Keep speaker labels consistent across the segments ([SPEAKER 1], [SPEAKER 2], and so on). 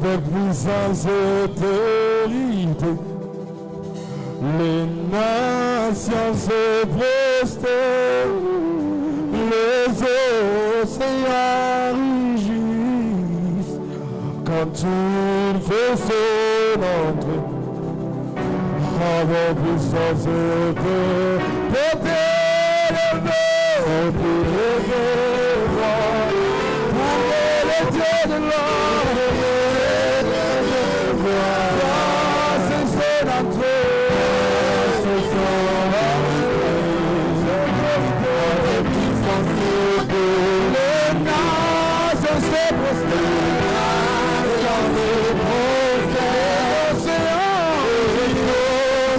[SPEAKER 1] avec puissance et autorité. Les nations se prosternent, les océans rugissent quand il fait son entrée. Avec puissance et autorité, le Dieu de l'homme, c'est son entrée, c'est son entrée, puissance les nations se prosternent,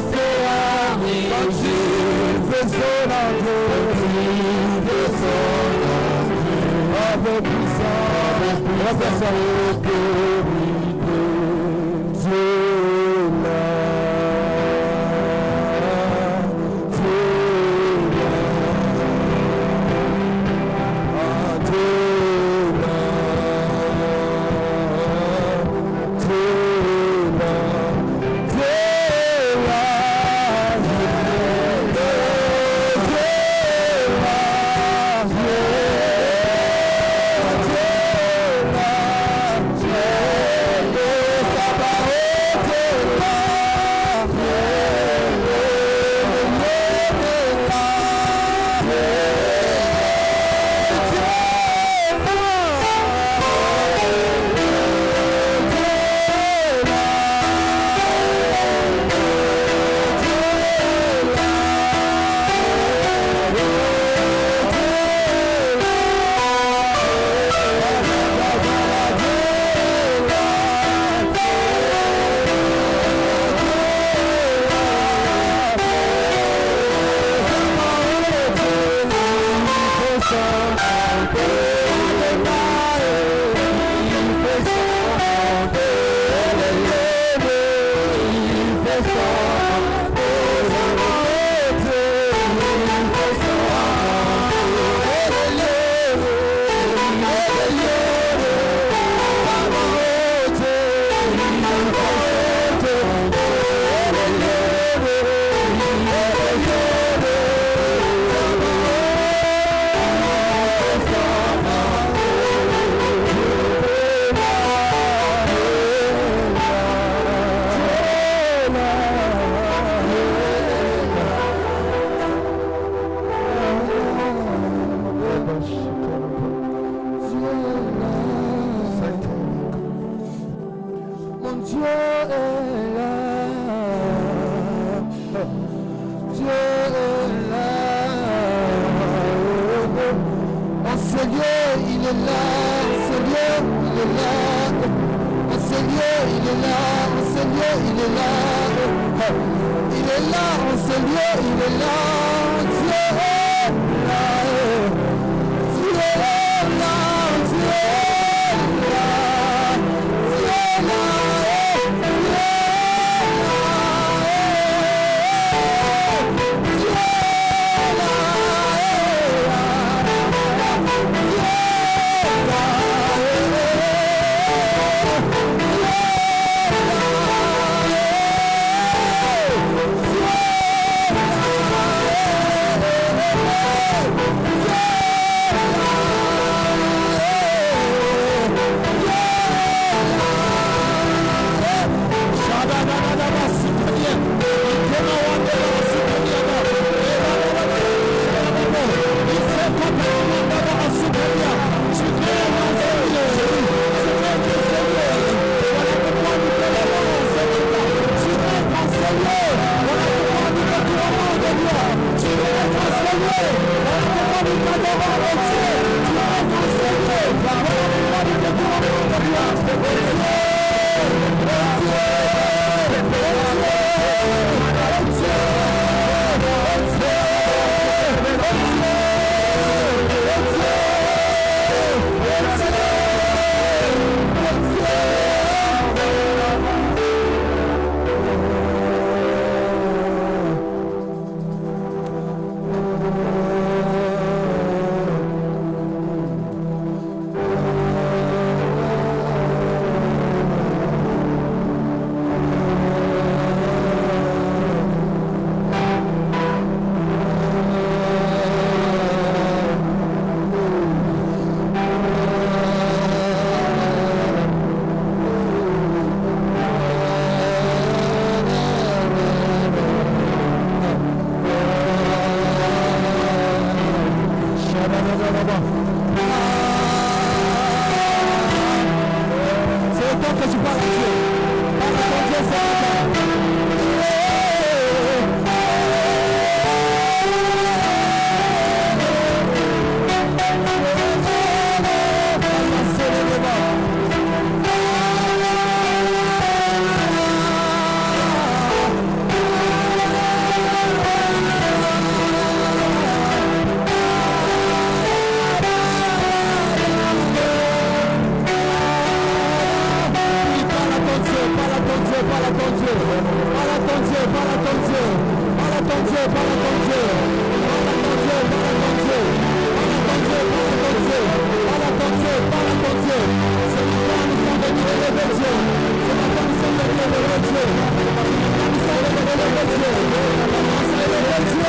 [SPEAKER 1] l'océan son entrée. Avec puissance, Dieu. Parle à ton Dieu, parle à ton Dieu. Parle à ton Dieu, parle à ton Dieu. Parle à ton Dieu, parle à ton Dieu. Parle à ton Dieu, parle à ton Dieu. Parle à ton Dieu. Ce matin, nous sommes venus élever Dieu. Ce matin, nous sommes venus élever Dieu. Nous sommes venus élever Dieu. Nous sommes élever Dieu.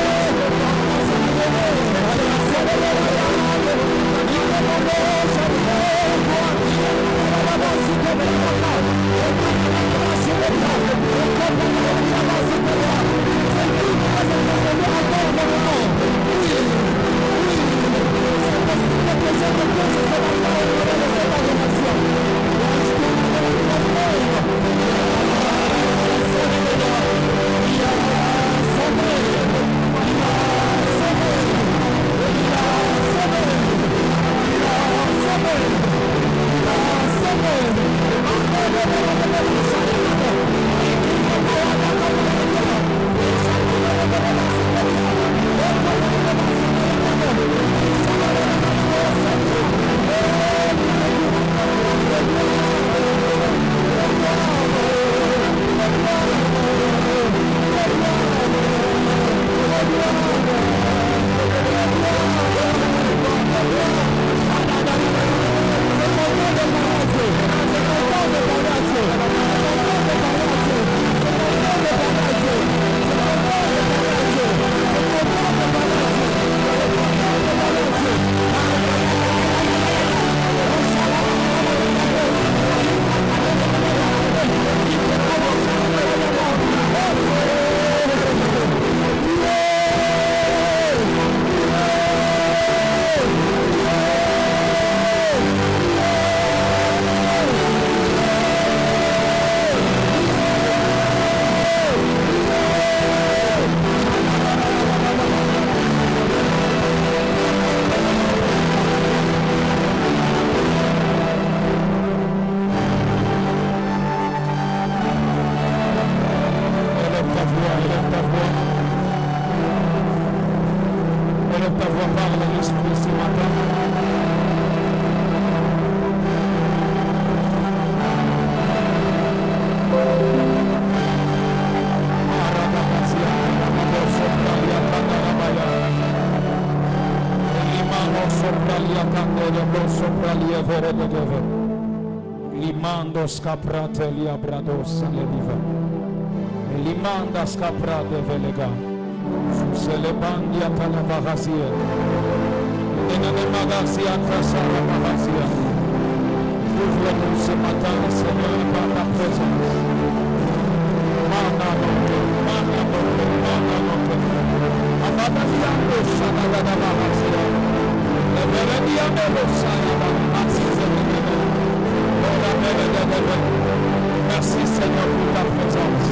[SPEAKER 2] Limandos capratelia brados aleliva. Limandas caprate velega. Celebandia talabahazia. Enanemagasia trasara bahazia. Ouvre-nous ce matin, Seigneur, par ta présence. Mana note, mana note, mana note. Abadadiando shanagada bahazia. Leverediando sayaba. Merci Seigneur pour ta présence.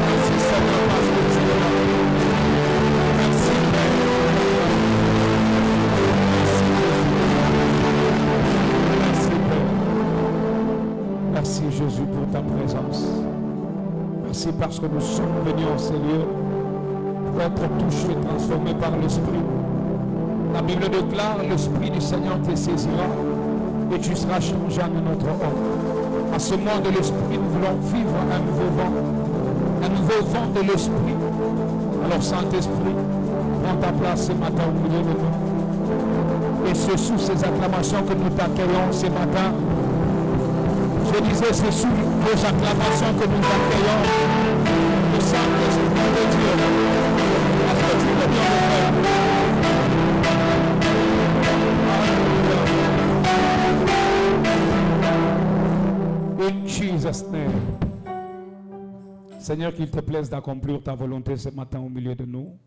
[SPEAKER 2] Merci Seigneur parce que tu es là. Merci Père. Merci Père. Merci Jésus pour ta présence. Merci parce que nous sommes venus en ces lieux pour être touchés et transformés par l'Esprit. La Bible déclare: l'Esprit du Seigneur te saisira et tu seras changé en notre homme. À ce mois de l'Esprit, nous voulons vivre un nouveau vent de l'Esprit. Alors Saint-Esprit, prends ta place ce matin au milieu de nous. Et c'est sous ces acclamations que nous t'accueillons ce matin. Je disais, c'est sous vos acclamations que nous accueillons le Saint-Esprit de Dieu. Parce que tu veux bien le faire. In Jesus' name. Seigneur, qu'il te plaise d'accomplir ta volonté ce matin au milieu de nous.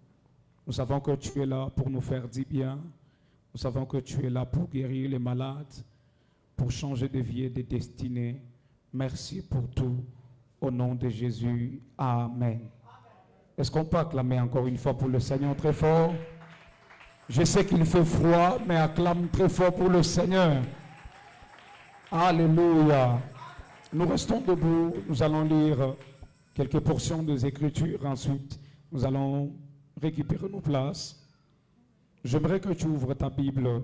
[SPEAKER 2] Nous savons que tu es là pour nous faire du bien. Nous savons que tu es là pour guérir les malades, pour changer de vie et de destinée. Merci pour tout. Au nom de Jésus. Amen. Est-ce qu'on peut acclamer encore une fois pour le Seigneur très fort? Je sais qu'il fait froid, mais acclame très fort pour le Seigneur. Alléluia. Nous restons debout. Nous allons lire quelques portions des Écritures. Ensuite, nous allons récupérer nos places. J'aimerais que tu ouvres ta Bible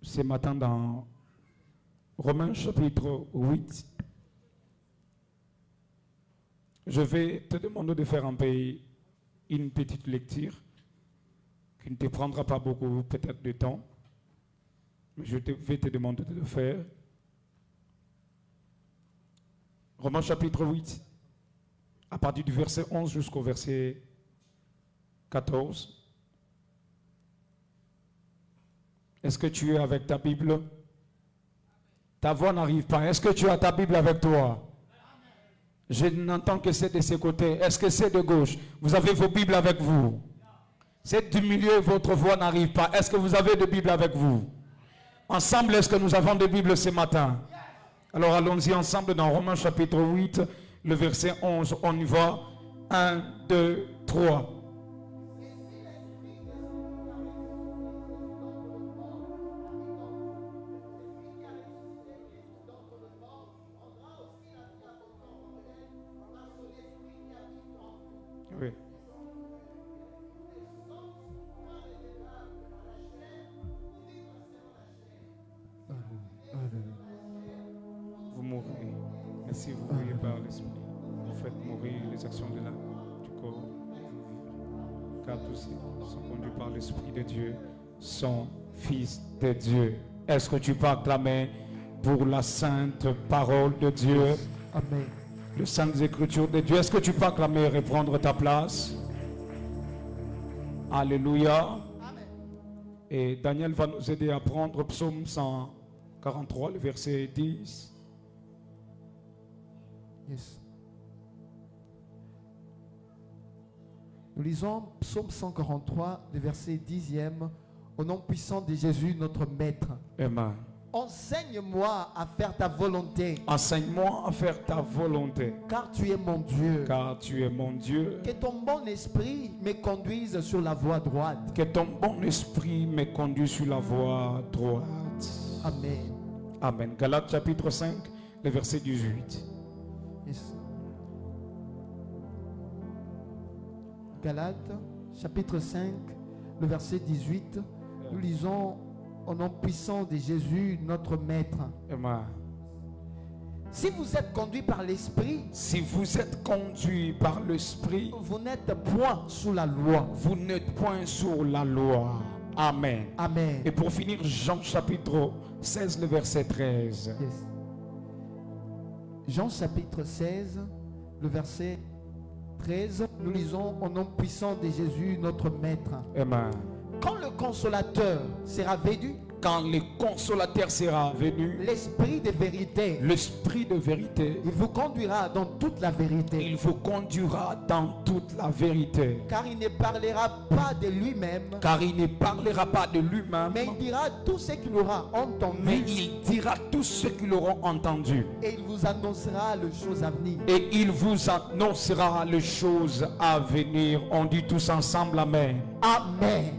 [SPEAKER 2] ce matin dans Romains chapitre 8. Je vais te demander de faire une petite lecture qui ne te prendra pas beaucoup, peut-être de temps. Mais je vais te demander de le faire. Romains chapitre 8, à partir du verset 11 jusqu'au verset 14. Est-ce que tu es avec ta Bible? Ta voix n'arrive pas. Est-ce que tu as ta Bible avec toi? Je n'entends que c'est de ce côté. Est-ce que c'est de gauche? Vous avez vos Bibles avec vous? C'est du milieu, votre voix n'arrive pas. Est-ce que vous avez de Bibles avec vous? Ensemble, est-ce que nous avons des Bibles ce matin? Alors allons-y ensemble dans Romains chapitre 8, le verset 11. On y va. 1, 2, 3. Oui. Vous mourrez. Mais si vous vivez par l'Esprit, vous faites mourir les actions du corps. Car tous ceux qui sont conduits par l'Esprit de Dieu sont fils de Dieu. Est-ce que tu peux acclamer pour la sainte parole de Dieu?
[SPEAKER 1] Amen.
[SPEAKER 2] Les saintes écritures de Dieu. Est-ce que tu peux acclamer et reprendre ta place? Alléluia.
[SPEAKER 1] Amen.
[SPEAKER 2] Et Daniel va nous aider à prendre Psaume 143, le verset 10.
[SPEAKER 1] Yes. Nous lisons Psaume 143, le verset 10e. Au nom puissant de Jésus, notre Maître.
[SPEAKER 2] Amen.
[SPEAKER 1] Enseigne-moi à faire ta volonté.
[SPEAKER 2] Enseigne-moi à faire ta volonté.
[SPEAKER 1] Car tu es mon Dieu.
[SPEAKER 2] Car tu es mon Dieu.
[SPEAKER 1] Que ton bon esprit me conduise sur la voie droite.
[SPEAKER 2] Que ton bon esprit me conduise sur la voie droite.
[SPEAKER 1] Amen.
[SPEAKER 2] Amen. Galates chapitre 5, le verset 18.
[SPEAKER 1] Yes. Galates chapitre 5, le verset 18. Nous lisons au nom puissant de Jésus, notre Maître.
[SPEAKER 2] Amen.
[SPEAKER 1] Si vous êtes conduit par l'Esprit,
[SPEAKER 2] Si vous êtes conduit par l'Esprit,
[SPEAKER 1] vous n'êtes point sous la loi.
[SPEAKER 2] vous n'êtes point sur la loi. Amen.
[SPEAKER 1] Amen.
[SPEAKER 2] Et pour finir, Jean chapitre 16, le verset 13.
[SPEAKER 1] Yes. Jean chapitre 16, le verset 13. Nous lisons au nom puissant de Jésus, notre Maître.
[SPEAKER 2] Amen.
[SPEAKER 1] Quand le Consolateur sera venu,
[SPEAKER 2] Quand le consolateur sera venu,
[SPEAKER 1] l'Esprit de vérité,
[SPEAKER 2] l'Esprit de vérité,
[SPEAKER 1] il vous conduira dans toute la vérité.
[SPEAKER 2] il vous conduira dans toute la vérité.
[SPEAKER 1] Car il ne parlera pas de lui-même,
[SPEAKER 2] Car il ne parlera pas de lui-même,
[SPEAKER 1] mais il dira tout ce qu'il aura entendu,
[SPEAKER 2] mais il dira tout ce qu'ils auront entendu.
[SPEAKER 1] et il vous annoncera les choses à venir.
[SPEAKER 2] Et il vous annoncera les choses à venir. On dit tous ensemble Amen.
[SPEAKER 1] Amen.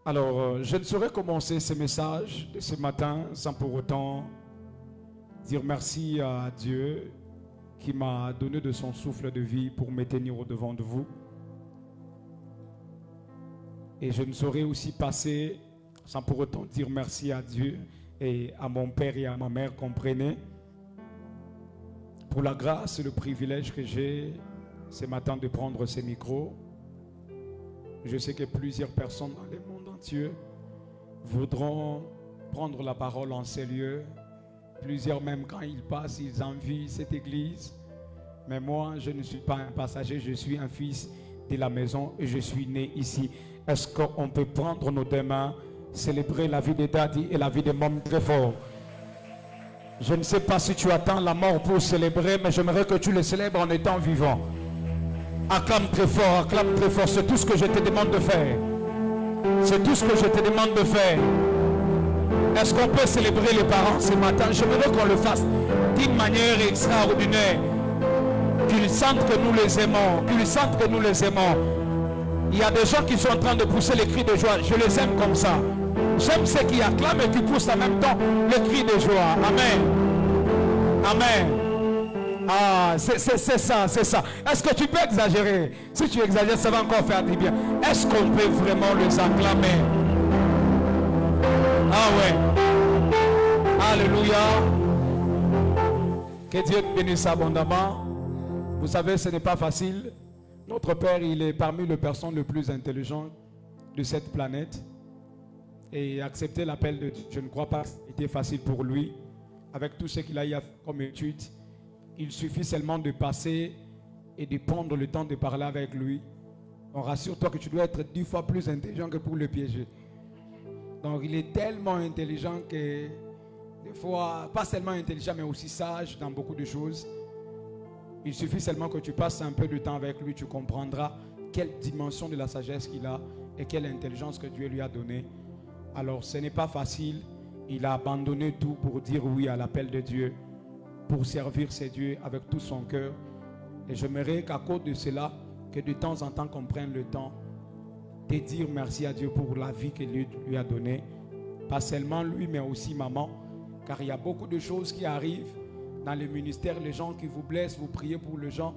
[SPEAKER 2] Alors, je ne saurais commencer ce message de ce matin sans pour autant dire merci à Dieu qui m'a donné de son souffle de vie pour me tenir au devant de vous. Et je ne saurais aussi passer sans pour autant dire merci à Dieu et à mon père et à ma mère, comprenez, pour la grâce et le privilège que j'ai ce matin de prendre ce micro. Je sais que plusieurs personnes dans le monde entier voudront prendre la parole en ces lieux. Plusieurs même quand ils passent, ils envient cette église. Mais moi, je ne suis pas un passager, je suis un fils de la maison et je suis né ici. Est-ce qu'on peut prendre nos deux mains, célébrer la vie de Daddy et la vie de Mom très fort? Je ne sais pas si tu attends la mort pour célébrer, mais j'aimerais que tu le célèbres en étant vivant. Acclame très fort, acclame très fort. C'est tout ce que je te demande de faire. C'est tout ce que je te demande de faire. Est-ce qu'on peut célébrer les parents ce matin? J'aimerais qu'on le fasse d'une manière extraordinaire. Qu'ils sentent que nous les aimons. Qu'ils sentent que nous les aimons. Il y a des gens qui sont en train de pousser les cris de joie. Je les aime comme ça. J'aime ceux qui acclament et qui poussent en même temps les cris de joie. Amen. Amen. Ah, c'est ça, c'est ça. Est-ce que tu peux exagérer? Si tu exagères, ça va encore faire du bien. Est-ce qu'on peut vraiment les acclamer? Ah ouais. Alléluia. Que Dieu te bénisse abondamment. Vous savez, ce n'est pas facile. Notre Père, il est parmi les personnes les plus intelligentes de cette planète. Et accepter l'appel de Dieu, je ne crois pas que c'était facile pour lui. Avec tout ce qu'il a eu comme étude, il suffit seulement de passer et de prendre le temps de parler avec lui. Donc rassure-toi que tu dois être 10 fois plus intelligent que pour le piéger. Donc il est tellement intelligent que des fois, pas seulement intelligent mais aussi sage dans beaucoup de choses. Il suffit seulement que tu passes un peu de temps avec lui, tu comprendras quelle dimension de la sagesse qu'il a et quelle intelligence que Dieu lui a donnée. Alors ce n'est pas facile, il a abandonné tout pour dire oui à l'appel de Dieu, pour servir ses dieux avec tout son cœur. Et j'aimerais qu'à cause de cela, que de temps en temps qu'on prenne le temps de dire merci à Dieu pour la vie qu'il lui a donnée. Pas seulement lui, mais aussi maman. Car il y a beaucoup de choses qui arrivent dans le ministère. Les gens qui vous blessent, vous priez pour les gens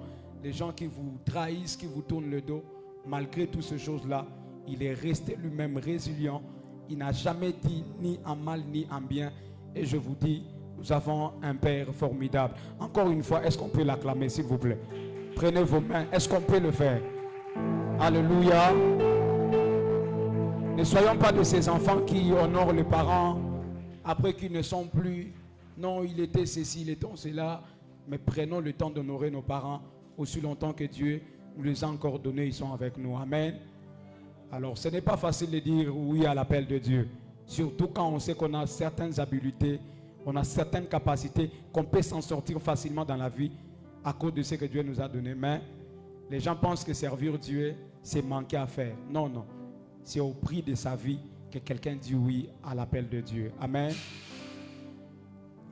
[SPEAKER 2] qui vous trahissent, qui vous tournent le dos. Malgré toutes ces choses-là, il est resté lui-même résilient. Il n'a jamais dit ni en mal ni en bien. Et je vous dis, nous avons un Père formidable. Encore une fois, est-ce qu'on peut l'acclamer, s'il vous plaît? Prenez vos mains. Est-ce qu'on peut le faire? Alléluia. Ne soyons pas de ces enfants qui honorent les parents après qu'ils ne sont plus. Non, il était ceci, il était cela. Mais prenons le temps d'honorer nos parents aussi longtemps que Dieu nous les a encore donnés. Ils sont avec nous. Amen. Alors, ce n'est pas facile de dire oui à l'appel de Dieu. Surtout quand on sait qu'on a certaines habiletés, on a certaines capacités, qu'on peut s'en sortir facilement dans la vie à cause de ce que Dieu nous a donné. Mais les gens pensent que servir Dieu, c'est manquer à faire. Non, non. C'est au prix de sa vie que quelqu'un dit oui à l'appel de Dieu. Amen.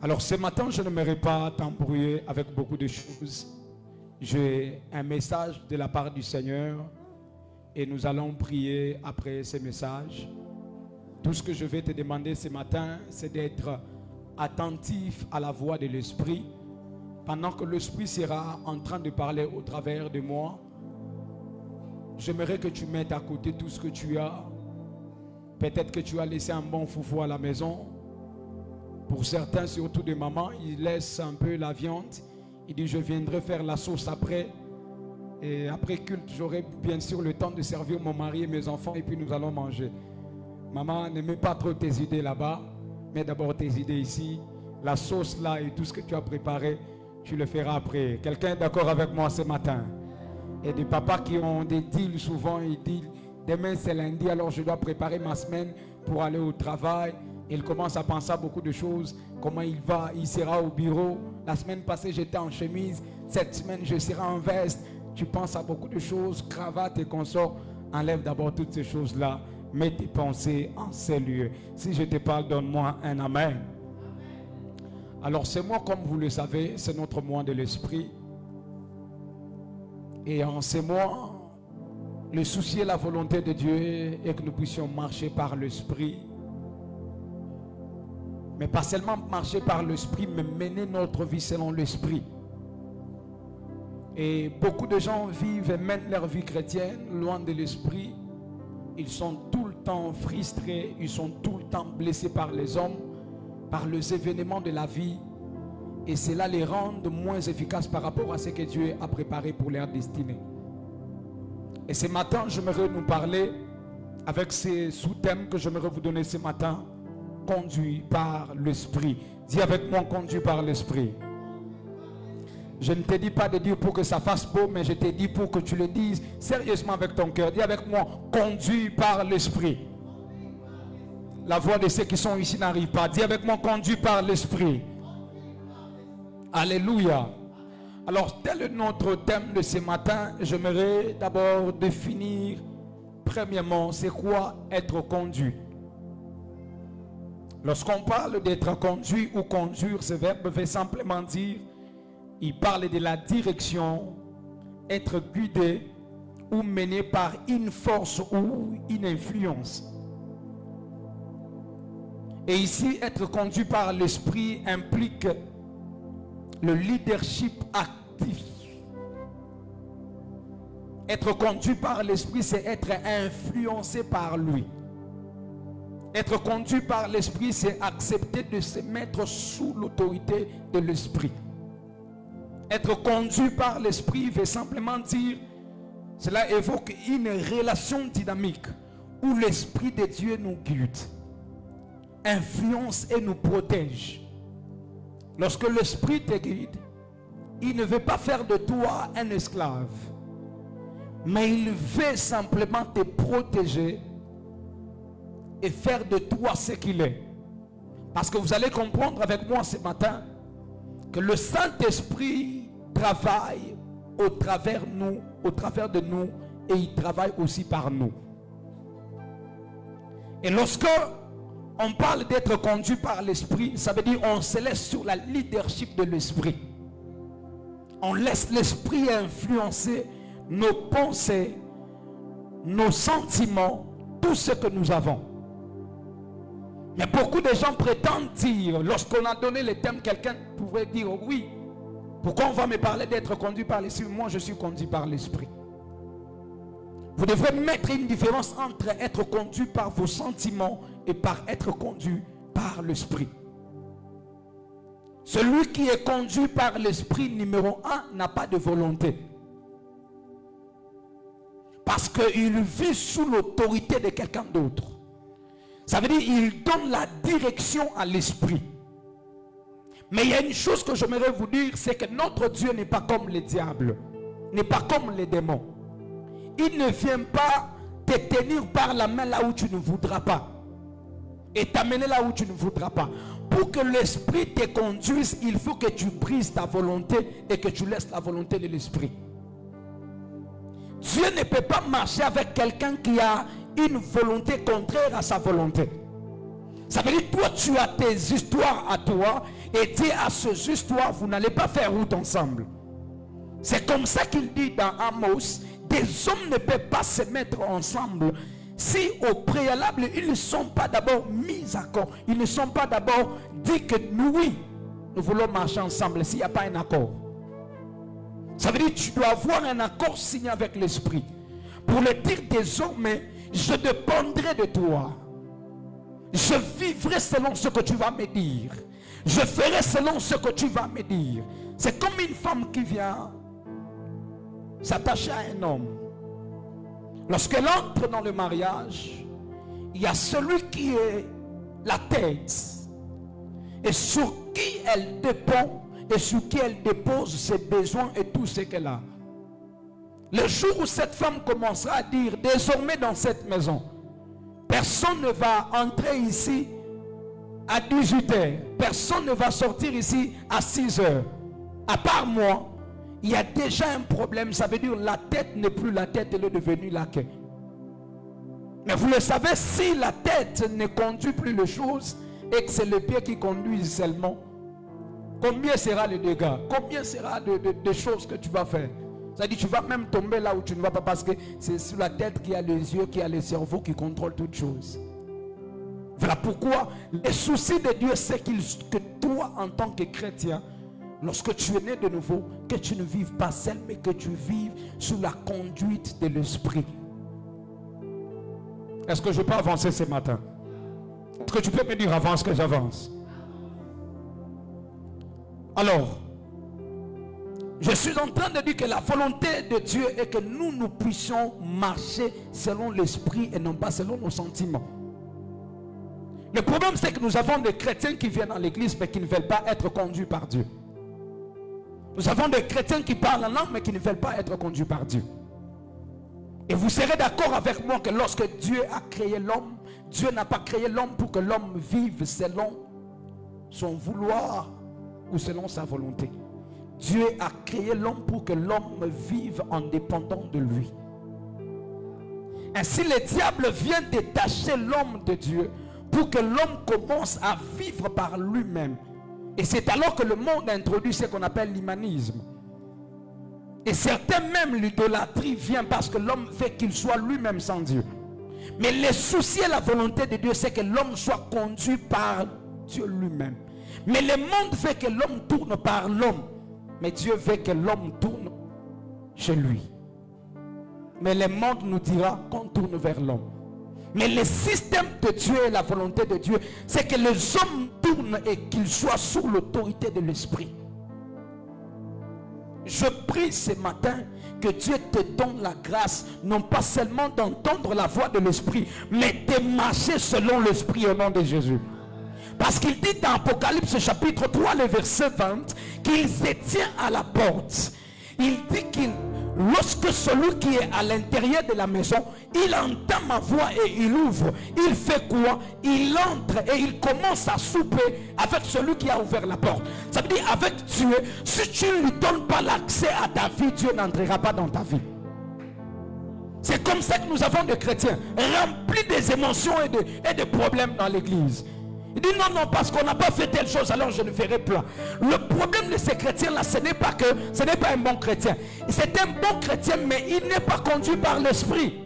[SPEAKER 2] Alors ce matin, je n'aimerais pas t'embrouiller avec beaucoup de choses. J'ai un message de la part du Seigneur et nous allons prier après ce message. Tout ce que je vais te demander ce matin, c'est d'être attentif à la voix de l'Esprit. Pendant que l'Esprit sera en train de parler au travers de moi, j'aimerais que tu mettes à côté tout ce que tu as. Peut-être que tu as laissé un bon foufou à la maison. Pour certains, surtout des mamans, ils laissent un peu la viande. Ils disent, je viendrai faire la sauce après. Et après culte, j'aurai bien sûr le temps de servir mon mari et mes enfants et puis nous allons manger. Maman, ne mets pas trop tes idées là-bas. Mets d'abord tes idées ici. La sauce là et tout ce que tu as préparé, tu le feras après. Quelqu'un est d'accord avec moi ce matin? Et des papas qui ont des deals souvent, ils disent, demain c'est lundi, alors je dois préparer ma semaine pour aller au travail. Il commence à penser à beaucoup de choses. Comment il va, il sera au bureau. La semaine passée, j'étais en chemise. Cette semaine, je serai en veste. Tu penses à beaucoup de choses, cravate et consorts. Enlève d'abord toutes ces choses-là. Mets tes pensées en ces lieux. Si je te parle, donne-moi un amen. Alors, ce mois, comme vous le savez, c'est notre mois de l'esprit. Et en ce mois, le souci et la volonté de Dieu est que nous puissions marcher par l'esprit. Mais pas seulement marcher par l'esprit, mais mener notre vie selon l'esprit. Et beaucoup de gens vivent et mènent leur vie chrétienne loin de l'esprit. Ils sont tout le temps frustrés, ils sont tout le temps blessés par les hommes, par les événements de la vie. Et cela les rend moins efficaces par rapport à ce que Dieu a préparé pour leur destinée. Et ce matin, j'aimerais nous parler avec ces sous-thèmes que j'aimerais vous donner ce matin. Conduit par l'esprit. Dis avec moi, conduit par l'esprit. Je ne te dis pas de dire pour que ça fasse beau, mais je te dis pour que tu le dises sérieusement avec ton cœur. Dis avec moi, conduit par l'esprit. La voix de ceux qui sont ici n'arrive pas. Dis avec moi, conduit par l'esprit. Alléluia. Alors, tel est notre thème de ce matin. J'aimerais d'abord définir, premièrement, c'est quoi être conduit. Lorsqu'on parle d'être conduit ou conduire, ce verbe veut simplement dire, il parle de la direction, être guidé ou mené par une force ou une influence. Et ici, être conduit par l'esprit implique le leadership actif. Être conduit par l'esprit, c'est être influencé par lui. Être conduit par l'esprit, c'est accepter de se mettre sous l'autorité de l'esprit. Être conduit par l'esprit veut simplement dire, cela évoque une relation dynamique où l'esprit de Dieu nous guide, influence et nous protège. Lorsque l'esprit te guide, il ne veut pas faire de toi un esclave, mais il veut simplement te protéger et faire de toi ce qu'il est. Parce que vous allez comprendre avec moi ce matin que le Saint-Esprit travaille au travers de nous, et il travaille aussi par nous. Et lorsque on parle d'être conduit par l'Esprit, ça veut dire on se laisse sur la leadership de l'Esprit. On laisse l'Esprit influencer nos pensées, nos sentiments, tout ce que nous avons. Mais beaucoup de gens prétendent dire, lorsqu'on a donné le thème, quelqu'un pourrait dire oui. Pourquoi on va me parler d'être conduit par l'Esprit? Moi, je suis conduit par l'Esprit. Vous devrez mettre une différence entre être conduit par vos sentiments et par être conduit par l'Esprit. Celui qui est conduit par l'Esprit, numéro 1, n'a pas de volonté. Parce qu'il vit sous l'autorité de quelqu'un d'autre. Ça veut dire qu'il donne la direction à l'Esprit. Mais il y a une chose que j'aimerais vous dire, c'est que notre Dieu n'est pas comme les diables, n'est pas comme les démons. Il ne vient pas te tenir par la main là où tu ne voudras pas et t'amener là où tu ne voudras pas. Pour que l'Esprit te conduise, il faut que tu brises ta volonté et que tu laisses la volonté de l'Esprit. Dieu ne peut pas marcher avec quelqu'un qui a une volonté contraire à sa volonté. Ça veut dire, toi tu as tes histoires à toi et Dieu a ces histoires, vous n'allez pas faire route ensemble. C'est comme ça qu'il dit dans Amos, des hommes ne peuvent pas se mettre ensemble si au préalable ils ne sont pas d'abord mis d'accord. Ils ne sont pas d'abord dit que oui, nous voulons marcher ensemble s'il n'y a pas un accord. Ça veut dire que tu dois avoir un accord signé avec l'Esprit pour le dire désormais, je dépendrai de toi. Je vivrai selon ce que tu vas me dire. Je ferai selon ce que tu vas me dire. C'est comme une femme qui vient s'attacher à un homme. Lorsqu'elle entre dans le mariage, il y a celui qui est la tête et sur qui elle dépend et sur qui elle dépose ses besoins et tout ce qu'elle a. Le jour où cette femme commencera à dire, désormais dans cette maison, personne ne va entrer ici à 18h, personne ne va sortir ici à 6h, à part moi, il y a déjà un problème. Ça veut dire la tête n'est plus la tête, elle est devenue la queue. Mais vous le savez, si la tête ne conduit plus les choses et que c'est le pied qui conduit seulement, combien sera le dégât? Combien sera de choses que tu vas faire? C'est-à-dire tu vas même tomber là où tu ne vas pas, parce que c'est sur la tête qu'il y a les yeux, qu'il y a le cerveau qui contrôle toutes choses. Voilà pourquoi le souci de Dieu, c'est que toi en tant que chrétien, lorsque tu es né de nouveau, que tu ne vives pas seul, mais que tu vives sous la conduite de l'Esprit. Est-ce que je peux avancer ce matin? Est-ce que tu peux me dire avance que j'avance? Alors, je suis en train de dire que la volonté de Dieu est que nous puissions marcher selon l'Esprit et non pas selon nos sentiments. Le problème, c'est que nous avons des chrétiens qui viennent dans l'église mais qui ne veulent pas être conduits par Dieu. Nous avons des chrétiens qui parlent en langue mais qui ne veulent pas être conduits par Dieu. Et vous serez d'accord avec moi que lorsque Dieu a créé l'homme, Dieu n'a pas créé l'homme pour que l'homme vive selon son vouloir ou selon sa volonté. Dieu a créé l'homme pour que l'homme vive en dépendant de lui. Ainsi, le diable vient détacher l'homme de Dieu pour que l'homme commence à vivre par lui-même. Et c'est alors que le monde introduit ce qu'on appelle l'humanisme. Et certains même, l'idolâtrie vient parce que l'homme fait qu'il soit lui-même sans Dieu. Mais le souci et la volonté de Dieu, c'est que l'homme soit conduit par Dieu lui-même. Mais le monde fait que l'homme tourne par l'homme. Mais Dieu veut que l'homme tourne chez lui. Mais le monde nous dira qu'on tourne vers l'homme. Mais le système de Dieu et la volonté de Dieu, c'est que les hommes tournent et qu'ils soient sous l'autorité de l'Esprit.
[SPEAKER 1] Je prie ce matin que Dieu te donne la grâce, non pas seulement d'entendre la voix de l'Esprit, mais de marcher selon l'Esprit au nom de Jésus. Parce qu'il dit dans Apocalypse chapitre 3, le verset 20, qu'il se tient à la porte. Il dit qu'il, lorsque celui qui est à l'intérieur de la maison, il entend ma voix et il ouvre, il fait quoi? Il entre et il commence à souper avec celui qui a ouvert la porte. Ça veut dire avec Dieu, si tu ne lui donnes pas l'accès à ta vie, Dieu n'entrera pas dans ta vie. C'est comme ça que nous avons des chrétiens remplis des émotions et de problèmes dans l'église. Il dit non, non, parce qu'on n'a pas fait telle chose, alors je ne ferai pas. Le problème de ces chrétiens-là, ce n'est pas un bon chrétien. C'est un bon chrétien, mais il n'est pas conduit par l'esprit.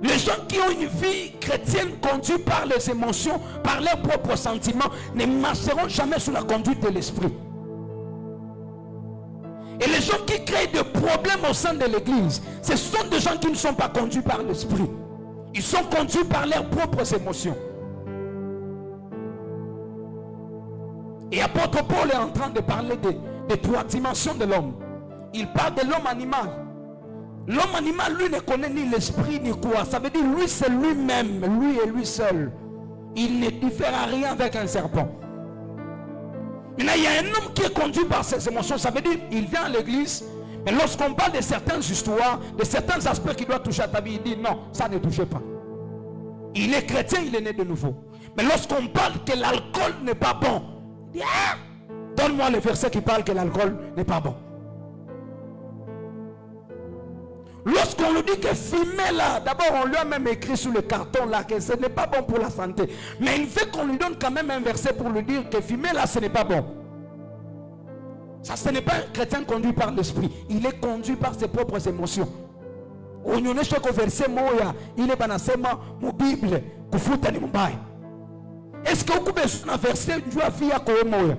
[SPEAKER 1] Les gens qui ont une vie chrétienne conduite par les émotions, par leurs propres sentiments, ne marcheront jamais sous la conduite de l'esprit. Et les gens qui créent des problèmes au sein de l'église, ce sont des gens qui ne sont pas conduits par l'esprit. Ils sont conduits par leurs propres émotions. Et apôtre Paul est en train de parler des trois dimensions de l'homme. Il parle de l'homme animal. L'homme animal, lui, ne connaît ni l'esprit ni quoi. Ça veut dire, lui, c'est lui-même, lui et lui seul. Il ne diffère à rien avec un serpent. Il y a un homme qui est conduit par ses émotions. Ça veut dire, il vient à l'église, mais lorsqu'on parle de certaines histoires, de certains aspects qui doivent toucher à ta vie, il dit non, ça ne touche pas. Il est chrétien, il est né de nouveau. Mais lorsqu'on parle que l'alcool n'est pas bon, il dit ah, donne-moi le verset qui parle que l'alcool n'est pas bon. Lorsqu'on lui dit que fumer là, d'abord on lui a même écrit sur le carton là que ce n'est pas bon pour la santé. Mais il veut qu'on lui donne quand même un verset pour lui dire que fumer là ce n'est pas bon. Ça, ce n'est pas un chrétien conduit par l'esprit. Il est conduit par ses propres émotions. On y est verset moya, il est banasema mu Bible kufuta ni mubaya. Est-ce que vous besoin d'un verset du afia ko moya?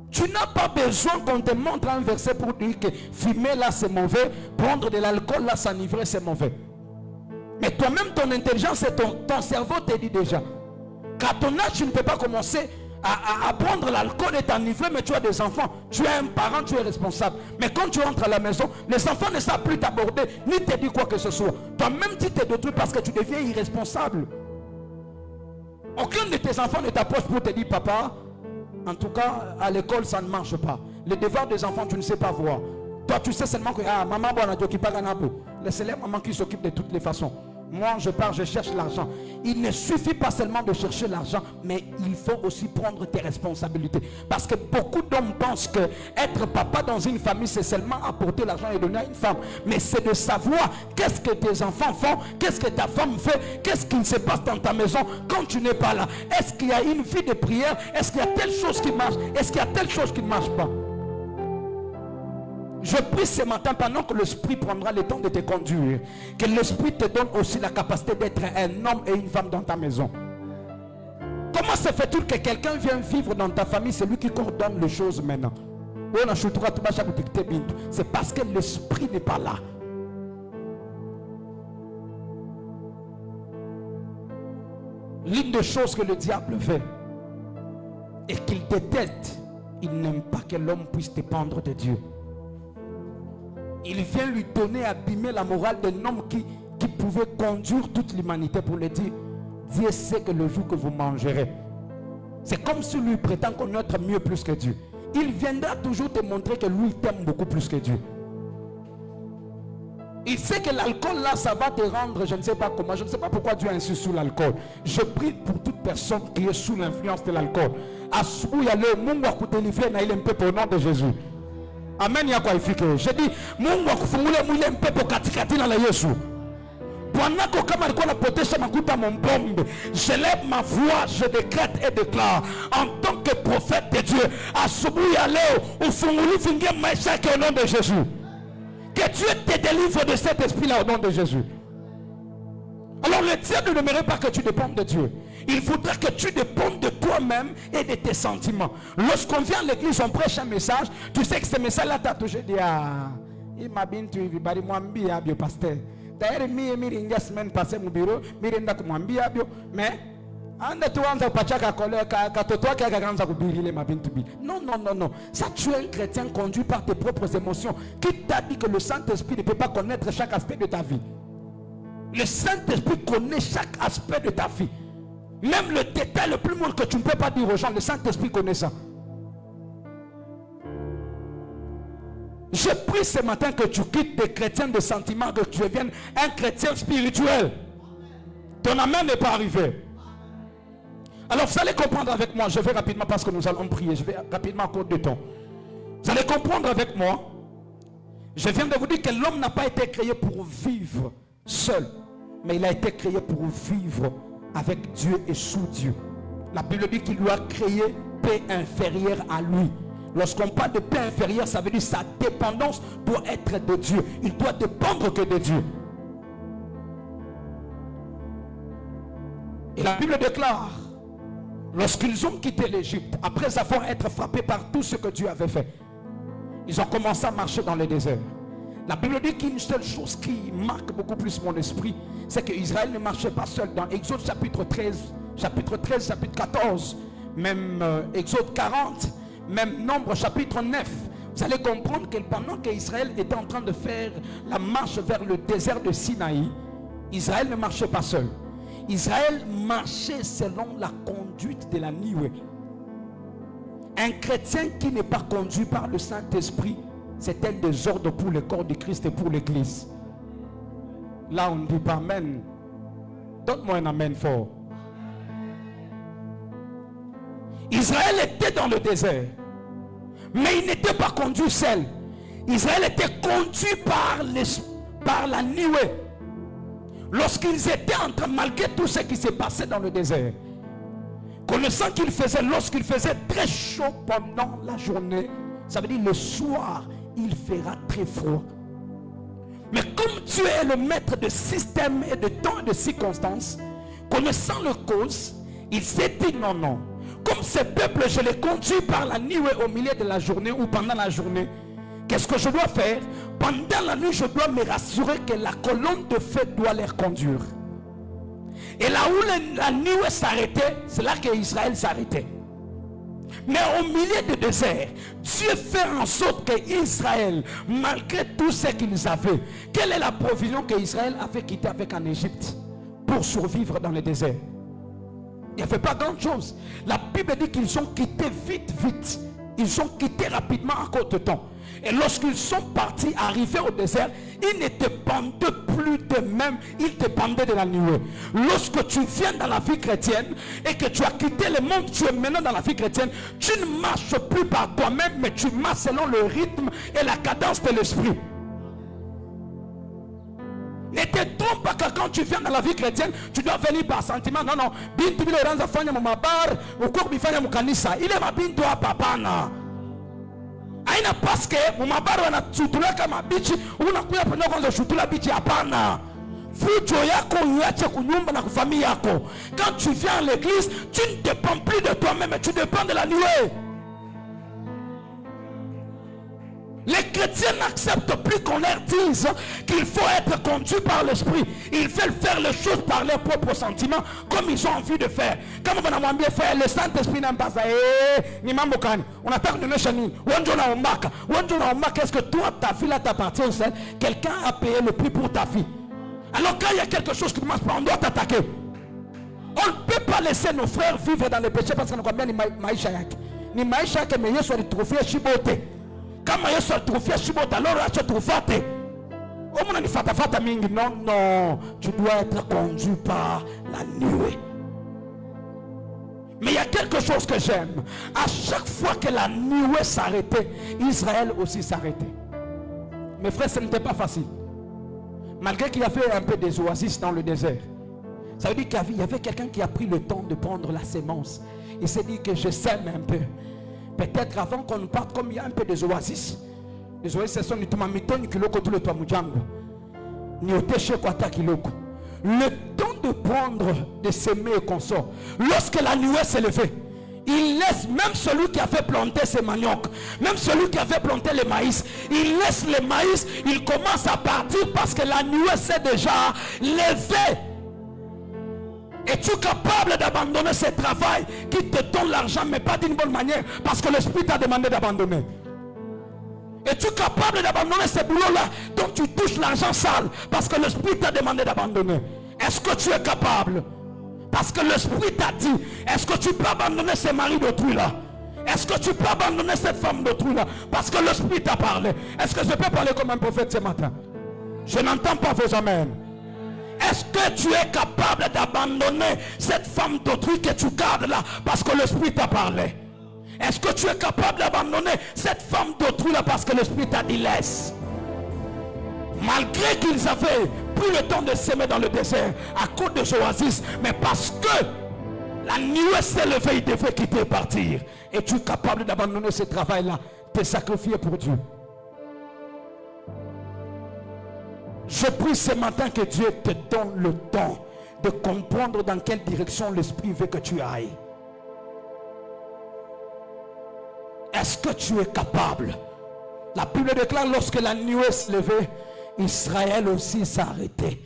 [SPEAKER 1] Tu n'as pas besoin qu'on te montre un verset pour dire que fumer là c'est mauvais, prendre de l'alcool là s'enivrer c'est mauvais. Mais toi-même ton intelligence et ton cerveau te dit déjà qu'à ton âge tu ne peux pas commencer à prendre l'alcool et t'enivrer, mais tu as des enfants, tu es un parent, tu es responsable. Mais quand tu rentres à la maison, les enfants ne savent plus t'aborder, ni te dire quoi que ce soit. Toi-même tu te détruis parce que tu deviens irresponsable. Aucun de tes enfants ne t'approche pour te dire papa, en tout cas, à l'école, ça ne marche pas. Les devoirs des enfants, tu ne sais pas voir. Toi, tu sais seulement que maman, laissez-les maman qui s'occupe de toutes les façons. Moi, je pars, je cherche l'argent. Il ne suffit pas seulement de chercher l'argent, mais il faut aussi prendre tes responsabilités. Parce que beaucoup d'hommes pensent que être papa dans une famille, c'est seulement apporter l'argent et donner à une femme. Mais c'est de savoir qu'est-ce que tes enfants font, qu'est-ce que ta femme fait, qu'est-ce qui se passe dans ta maison quand tu n'es pas là. Est-ce qu'il y a une vie de prière? Est-ce qu'il y a telle chose qui marche? Est-ce qu'il y a telle chose qui ne marche pas? Je prie ce matin, pendant que l'Esprit prendra le temps de te conduire, que l'Esprit te donne aussi la capacité d'être un homme et une femme dans ta maison. Comment se fait-il que quelqu'un vient vivre dans ta famille? C'est lui qui coordonne les choses maintenant. C'est parce que l'Esprit n'est pas là. L'une des choses que le diable fait et qu'il déteste, il n'aime pas que l'homme puisse dépendre de Dieu. Il vient lui donner, abîmer la morale d'un homme qui pouvait conduire toute l'humanité pour lui dire Dieu sait que le jour que vous mangerez. C'est comme si lui prétend connaître mieux plus que Dieu. Il viendra toujours te montrer que lui t'aime beaucoup plus que Dieu. Il sait que l'alcool là, ça va te rendre, je ne sais pas comment, je ne sais pas pourquoi Dieu insiste sur l'alcool. Je prie pour toute personne qui est sous l'influence de l'alcool. Il y a le monde qui te livrer, il est un peu au nom de Jésus. Amen, ya kwa ifike. Je dis, Mungu akufungule mwile mpepo katikati na la Yesu. Bwanako kama alikuwa anapotesha makuta mombombe, je lève ma voix, je décrète et déclare en tant que prophète de Dieu, asubuhi ya leo ufunguli fingie maisha yake au nom de Jésus. Que Dieu te délivre de cet esprit-là au nom de Jésus. Alors le diable n'aimerait pas que tu dépendes de Dieu. Il faudra que tu dépendes de toi-même et de tes sentiments. Lorsqu'on vient à l'église, on prêche un message. Tu sais que ce message-là t'a touché. Il m'a bien tué. Il pasteur. D'ailleurs, semaine passée, mon bureau, mais Non, non, non, non. Ça, tu es un chrétien conduit par tes propres émotions. Qui t'a dit que le Saint-Esprit ne peut pas connaître chaque aspect de ta vie? Le Saint-Esprit connaît chaque aspect de ta vie. Même le détail le plus moindre que tu ne peux pas dire aux gens, le Saint-Esprit connaît ça. Je prie ce matin que tu quittes des chrétiens de sentiments, que tu deviennes un chrétien spirituel. Ton amen n'est pas arrivé. Alors vous allez comprendre avec moi, je vais rapidement parce que nous allons prier, je vais rapidement en cours de temps. Vous allez comprendre avec moi, je viens de vous dire que l'homme n'a pas été créé pour vivre seul, mais il a été créé pour vivre avec Dieu et sous Dieu. La Bible dit qu'il lui a créé paix inférieure à lui. Lorsqu'on parle de paix inférieure, ça veut dire que sa dépendance doit être de Dieu. Il doit dépendre que de Dieu. Et la Bible déclare, lorsqu'ils ont quitté l'Égypte, après avoir été frappés par tout ce que Dieu avait fait, ils ont commencé à marcher dans le désert. La Bible dit qu'une seule chose qui marque beaucoup plus mon esprit, c'est qu'Israël ne marchait pas seul. Dans Exode chapitre 13, chapitre 14, même Exode 40, même Nombre chapitre 9, vous allez comprendre que pendant qu'Israël était en train de faire la marche vers le désert de Sinaï, Israël ne marchait pas seul. Israël marchait selon la conduite de la Nioué. Un chrétien qui n'est pas conduit par le Saint-Esprit, c'est un désordre pour le corps de Christ et pour l'Église. Là, on ne dit pas amen. Donne-moi un amen fort. Israël était dans le désert, mais il n'était pas conduit seul. Israël était conduit par la Nioué. Lorsqu'ils étaient en train, malgré tout ce qui s'est passé dans le désert, connaissant qu'il faisait, lorsqu'il faisait très chaud pendant la journée, ça veut dire le soir, il fera très froid. Mais comme Dieu est le maître de système et de temps et de circonstances, connaissant le cause, il s'est dit non, non. Comme ce peuple, je les conduis par la nuit au milieu de la journée ou pendant la journée. Qu'est-ce que je dois faire? Pendant la nuit, je dois me rassurer que la colonne de feu doit les conduire. Et là où la nuit s'arrêtait, c'est là qu'Israël s'arrêtait. Mais au milieu du désert, Dieu fait en sorte qu'Israël, malgré tout ce qu'ils avaient, quelle est la provision qu'Israël avait quittée avec en Égypte pour survivre dans le désert? Il n'y avait pas grand chose. La Bible dit qu'ils ont quitté vite. Ils ont quitté rapidement en court temps. Et lorsqu'ils sont partis, arrivés au désert, ils ne dépendaient plus d'eux-mêmes, ils dépendaient de la nuée. Lorsque tu viens dans la vie chrétienne et que tu as quitté le monde, tu es maintenant dans la vie chrétienne, tu ne marches plus par toi-même, mais tu marches selon le rythme et la cadence de l'esprit. Ne te trompe pas que quand tu viens dans la vie chrétienne, tu dois venir par sentiment. Non, non. Il est ma binto à papana. Aina paske mumabaro na chutula kama bichi unakuya pano kwanza chutula bichi hapana. Fujo yako uache kunyumba na kufamia yako. Quand tu viens à l'église, tu ne dépends plus de toi-même, tu dépends de la nuée. Les chrétiens n'acceptent plus qu'on leur dise qu'il faut être conduit par l'esprit. Ils veulent faire les choses par leurs propres sentiments comme ils ont envie de faire. Comme on a bien fait, le Saint-Esprit n'aime pas ça. On attaque de Neshani. Est-ce que toi, ta fille là t'appartient au ciel? Quelqu'un a payé le prix pour ta fille. Alors quand il y a quelque chose qui ne marche pas, on doit t'attaquer. On ne peut pas laisser nos frères vivre dans le péché parce qu'on a bien ni maïcha yak. Ni maïcha que meilleur soit le trophée chibote. Quand il soit trouvé à alors tu as trouvé. Non, non, tu dois être conduit par la nuée. Mais il y a quelque chose que j'aime. À chaque fois que la nuée s'arrêtait, Israël aussi s'arrêtait. Mes frères, ce n'était pas facile. Malgré qu'il y avait un peu des oasis dans le désert. Ça veut dire qu'il y avait quelqu'un qui a pris le temps de prendre la sémence. Il s'est dit que je sème un peu. Peut-être avant qu'on parte, comme il y a un peu des oasis. Les oasis, ce sont les tomamiton qui loko tout le toit moujango. Ni au téché kwata qui loko. Le temps de prendre, de s'aimer et qu'on sort. Lorsque la nuée s'est levée, il laisse même celui qui avait planté ses maniocs, même celui qui avait planté le maïs, il laisse le maïs, il commence à partir parce que la nuée s'est déjà levée. Es-tu capable d'abandonner ce travail qui te donne l'argent, mais pas d'une bonne manière, parce que l'esprit t'a demandé d'abandonner? Es-tu capable d'abandonner ce boulot-là dont tu touches l'argent sale, parce que l'esprit t'a demandé d'abandonner? Est-ce que tu es capable? Parce que l'esprit t'a dit, est-ce que tu peux abandonner ce mari d'autrui là? Est-ce que tu peux abandonner cette femme d'autrui là? Parce que l'esprit t'a parlé. Est-ce que je peux parler comme un prophète ce matin? Je n'entends pas vos amens. Est-ce que tu es capable d'abandonner cette femme d'autrui que tu gardes là parce que l'esprit t'a parlé? Est-ce que tu es capable d'abandonner cette femme d'autrui là parce que l'esprit t'a dit laisse? Malgré qu'ils avaient pris le temps de s'aimer dans le désert à cause de Joasis, mais parce que la nuée s'est levée, il devait quitter et partir. Es-tu capable d'abandonner ce travail là, te sacrifier pour Dieu? Je prie ce matin que Dieu te donne le temps de comprendre dans quelle direction l'Esprit veut que tu ailles. Est-ce que tu es capable? La Bible déclare, lorsque la nuée s'est levée, Israël aussi s'est arrêté.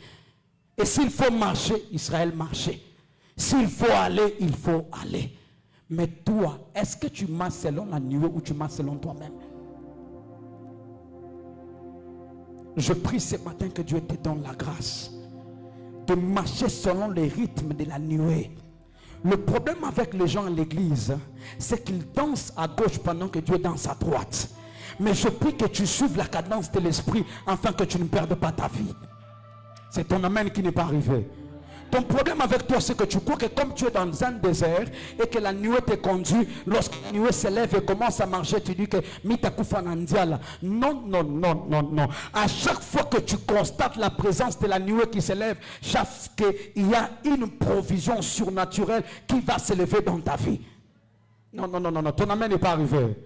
[SPEAKER 1] Et s'il faut marcher, Israël marchait. S'il faut aller, il faut aller. Mais toi, est-ce que tu marches selon la nuée ou tu marches selon toi-même? Je prie ce matin que Dieu te donne la grâce de marcher selon les rythmes de la nuée. Le problème avec les gens à l'église, c'est qu'ils dansent à gauche pendant que Dieu danse à droite. Mais je prie que tu suives la cadence de l'esprit afin que tu ne perdes pas ta vie. C'est ton amen qui n'est pas arrivé. Ton problème avec toi, c'est que tu crois que comme tu es dans un désert et que la nuée te conduit, lorsque la nuée se lève et commence à marcher, tu dis que Mitakufa Nandiala. Non, non, non, non, non. À chaque fois que tu constates la présence de la nuée qui se lève, sache qu'il y a une provision surnaturelle qui va se lever dans ta vie. Non, non, non, non, non. Ton amen n'est pas arrivé.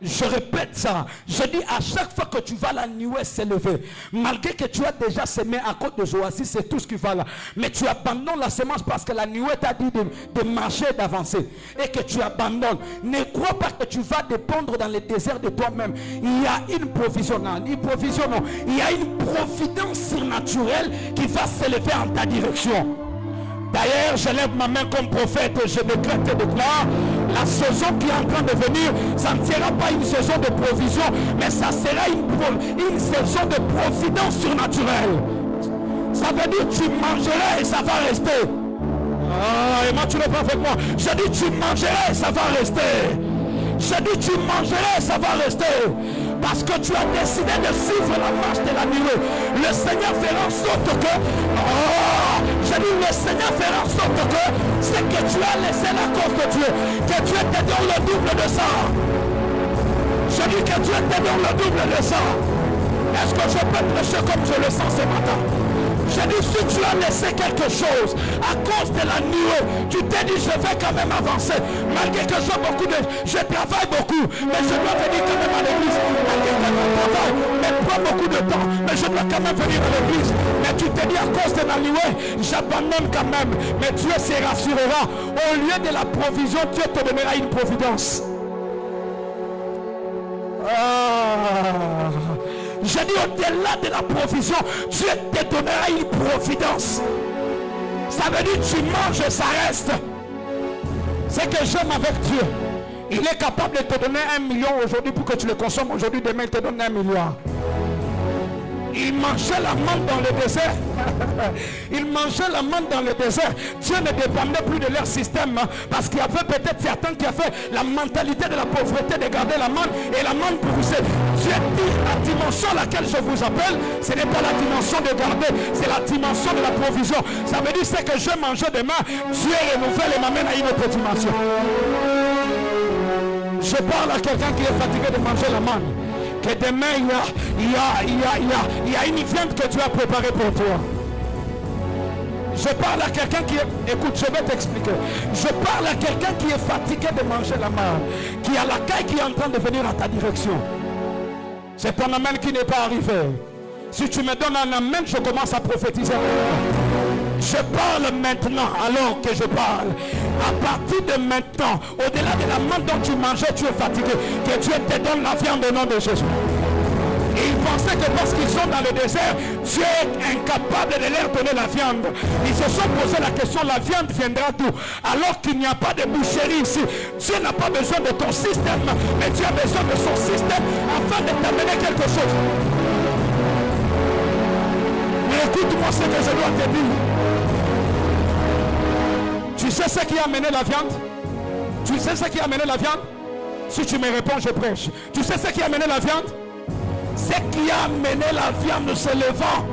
[SPEAKER 1] Je répète ça. Je dis à chaque fois que tu vas, la nuée s'élever. Malgré que tu as déjà semé à côté de Joasis, c'est tout ce qui va là. Mais tu abandonnes la semence parce que la nuée t'a dit de marcher, d'avancer. Et que tu abandonnes. Ne crois pas que tu vas dépendre dans le désert de toi-même. Il y a une provision. Non, une provision, non. Il y a une providence surnaturelle qui va s'élever en ta direction. D'ailleurs, je lève ma main comme prophète, je décrète et déclare, la saison qui est en train de venir, ça ne sera pas une saison de provision, mais ça sera une saison de providence surnaturelle. Ça veut dire que tu mangeras et ça va rester. Ah, et moi tu ne pas avec moi. Je dis tu mangeras et ça va rester. Je dis tu mangeras et ça va rester. Parce que tu as décidé de suivre la marche de la nuée. Le Seigneur fera en sorte que... Oh, je dis le Seigneur fera en sorte que ce que tu as laissé la cause de Dieu, que Dieu te donne le double de ça. Je dis que Dieu te donne le double de ça. Est-ce que je peux prêcher comme je le sens ce matin? Je dis, si tu as laissé quelque chose à cause de la nuée, tu t'es dit, je vais quand même avancer. Malgré que je travaille beaucoup, mais je dois venir quand même à l'église. Malgré que mon travail me prend beaucoup de temps, mais je dois quand même venir à l'église. Mais tu t'es dit, à cause de la nuée, j'abandonne quand même. Mais Dieu se rassurera. Au lieu de la provision, Dieu te donnera une providence. Je dis au-delà de la provision, Dieu te donnera une providence. Ça veut dire tu manges et ça reste. C'est que j'aime avec Dieu. Il est capable de te donner 1 million aujourd'hui pour que tu le consommes aujourd'hui, demain il te donne 1 milliard. Il mangeait la manne dans le désert. Il mangeait la manne dans le désert. Dieu ne dépendait plus de leur système. Parce qu'il y avait peut-être certains qui avaient la mentalité de la pauvreté de garder la manne. Et la manne poussait. Dieu dit la dimension à laquelle je vous appelle, ce n'est pas la dimension de garder, c'est la dimension de la provision. Ça veut dire c'est que je mangeais demain. Dieu renouvelle et m'amène à une autre dimension. Je parle à quelqu'un qui est fatigué de manger la manne. Que demain il y a une viande que Dieu a préparée pour toi. Je parle à quelqu'un qui est... Écoute, je vais t'expliquer. Je parle à quelqu'un qui est fatigué de manger la manne, qui a la caille qui est en train de venir à ta direction. C'est ton amen qui n'est pas arrivé. Si tu me donnes un amen, je commence à prophétiser. Je parle maintenant, alors que je parle. À partir de maintenant, au-delà de la manne dont tu mangeais, tu es fatigué. Que Dieu te donne la viande au nom de Jésus. Et ils pensaient que parce qu'ils sont dans le désert, Dieu est incapable de leur donner la viande. Ils se sont posé la question, la viande viendra d'où? Alors qu'il n'y a pas de boucherie ici. Dieu n'a pas besoin de ton système, mais Dieu a besoin de son système afin de t'amener quelque chose. Mais écoute-moi ce que je dois te dire. Tu sais ce qui a amené la viande? Tu sais ce qui a amené la viande? Si tu me réponds, je prêche. Tu sais ce qui a amené la viande? Ce qui a amené la viande, c'est le vent.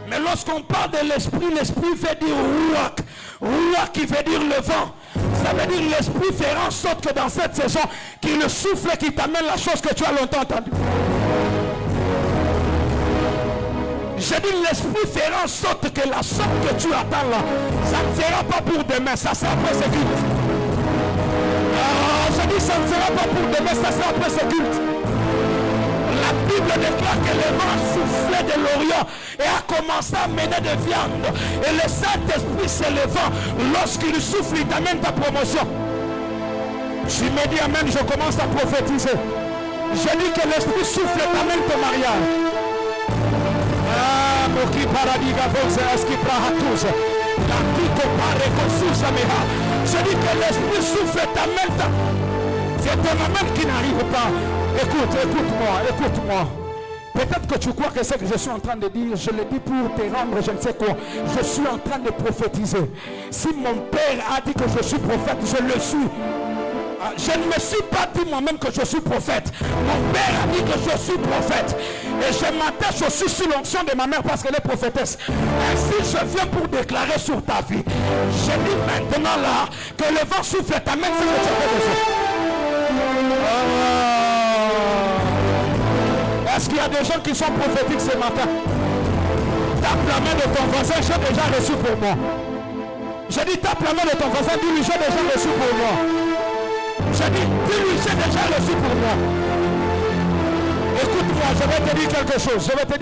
[SPEAKER 1] Mais lorsqu'on parle de l'esprit, l'esprit veut dire ruach. Ruach qui veut dire le vent. Ça veut dire l'esprit fera en sorte que dans cette saison, qu'il le souffle et qu'il t'amène la chose que tu as longtemps entendue. Je dis l'esprit fera en sorte que la sorte que tu attends là, ça ne sera pas pour demain, ça sera après ce culte. Je dis ça ne sera pas pour demain, ça sera après ce culte. La Bible déclare que le vent soufflait de l'Orient et a commencé à mener de viande. Et le Saint-Esprit c'est le vent. Lorsqu'il souffle, il t'amène ta promotion. Je me dis amen, je commence à prophétiser. Je dis que l'Esprit souffle et t'amène ton mariage. Je dis que l'Esprit souffle et t'amène ta... C'est ton amène qui n'arrive pas. Écoute-moi. Peut-être que tu crois que ce que je suis en train de dire, je le dis pour te rendre je ne sais quoi. Je suis en train de prophétiser. Si mon père a dit que je suis prophète, je le suis. Je ne me suis pas dit moi-même que je suis prophète. Mon père a dit que je suis prophète. Et je m'attache aussi sur l'onction de ma mère parce qu'elle est prophétesse. Ainsi je viens pour déclarer sur ta vie. Je dis maintenant là que le vent souffle ta main, c'est que tu fais besoin. Est-ce qu'il y a des gens qui sont prophétiques ce matin? Tape la main de ton voisin, j'ai déjà reçu pour moi. Je dis tape la main de ton voisin, dis-lui j'ai déjà reçu pour moi. Je dis dis-lui j'ai déjà reçu pour moi. Écoute-moi, je vais te dire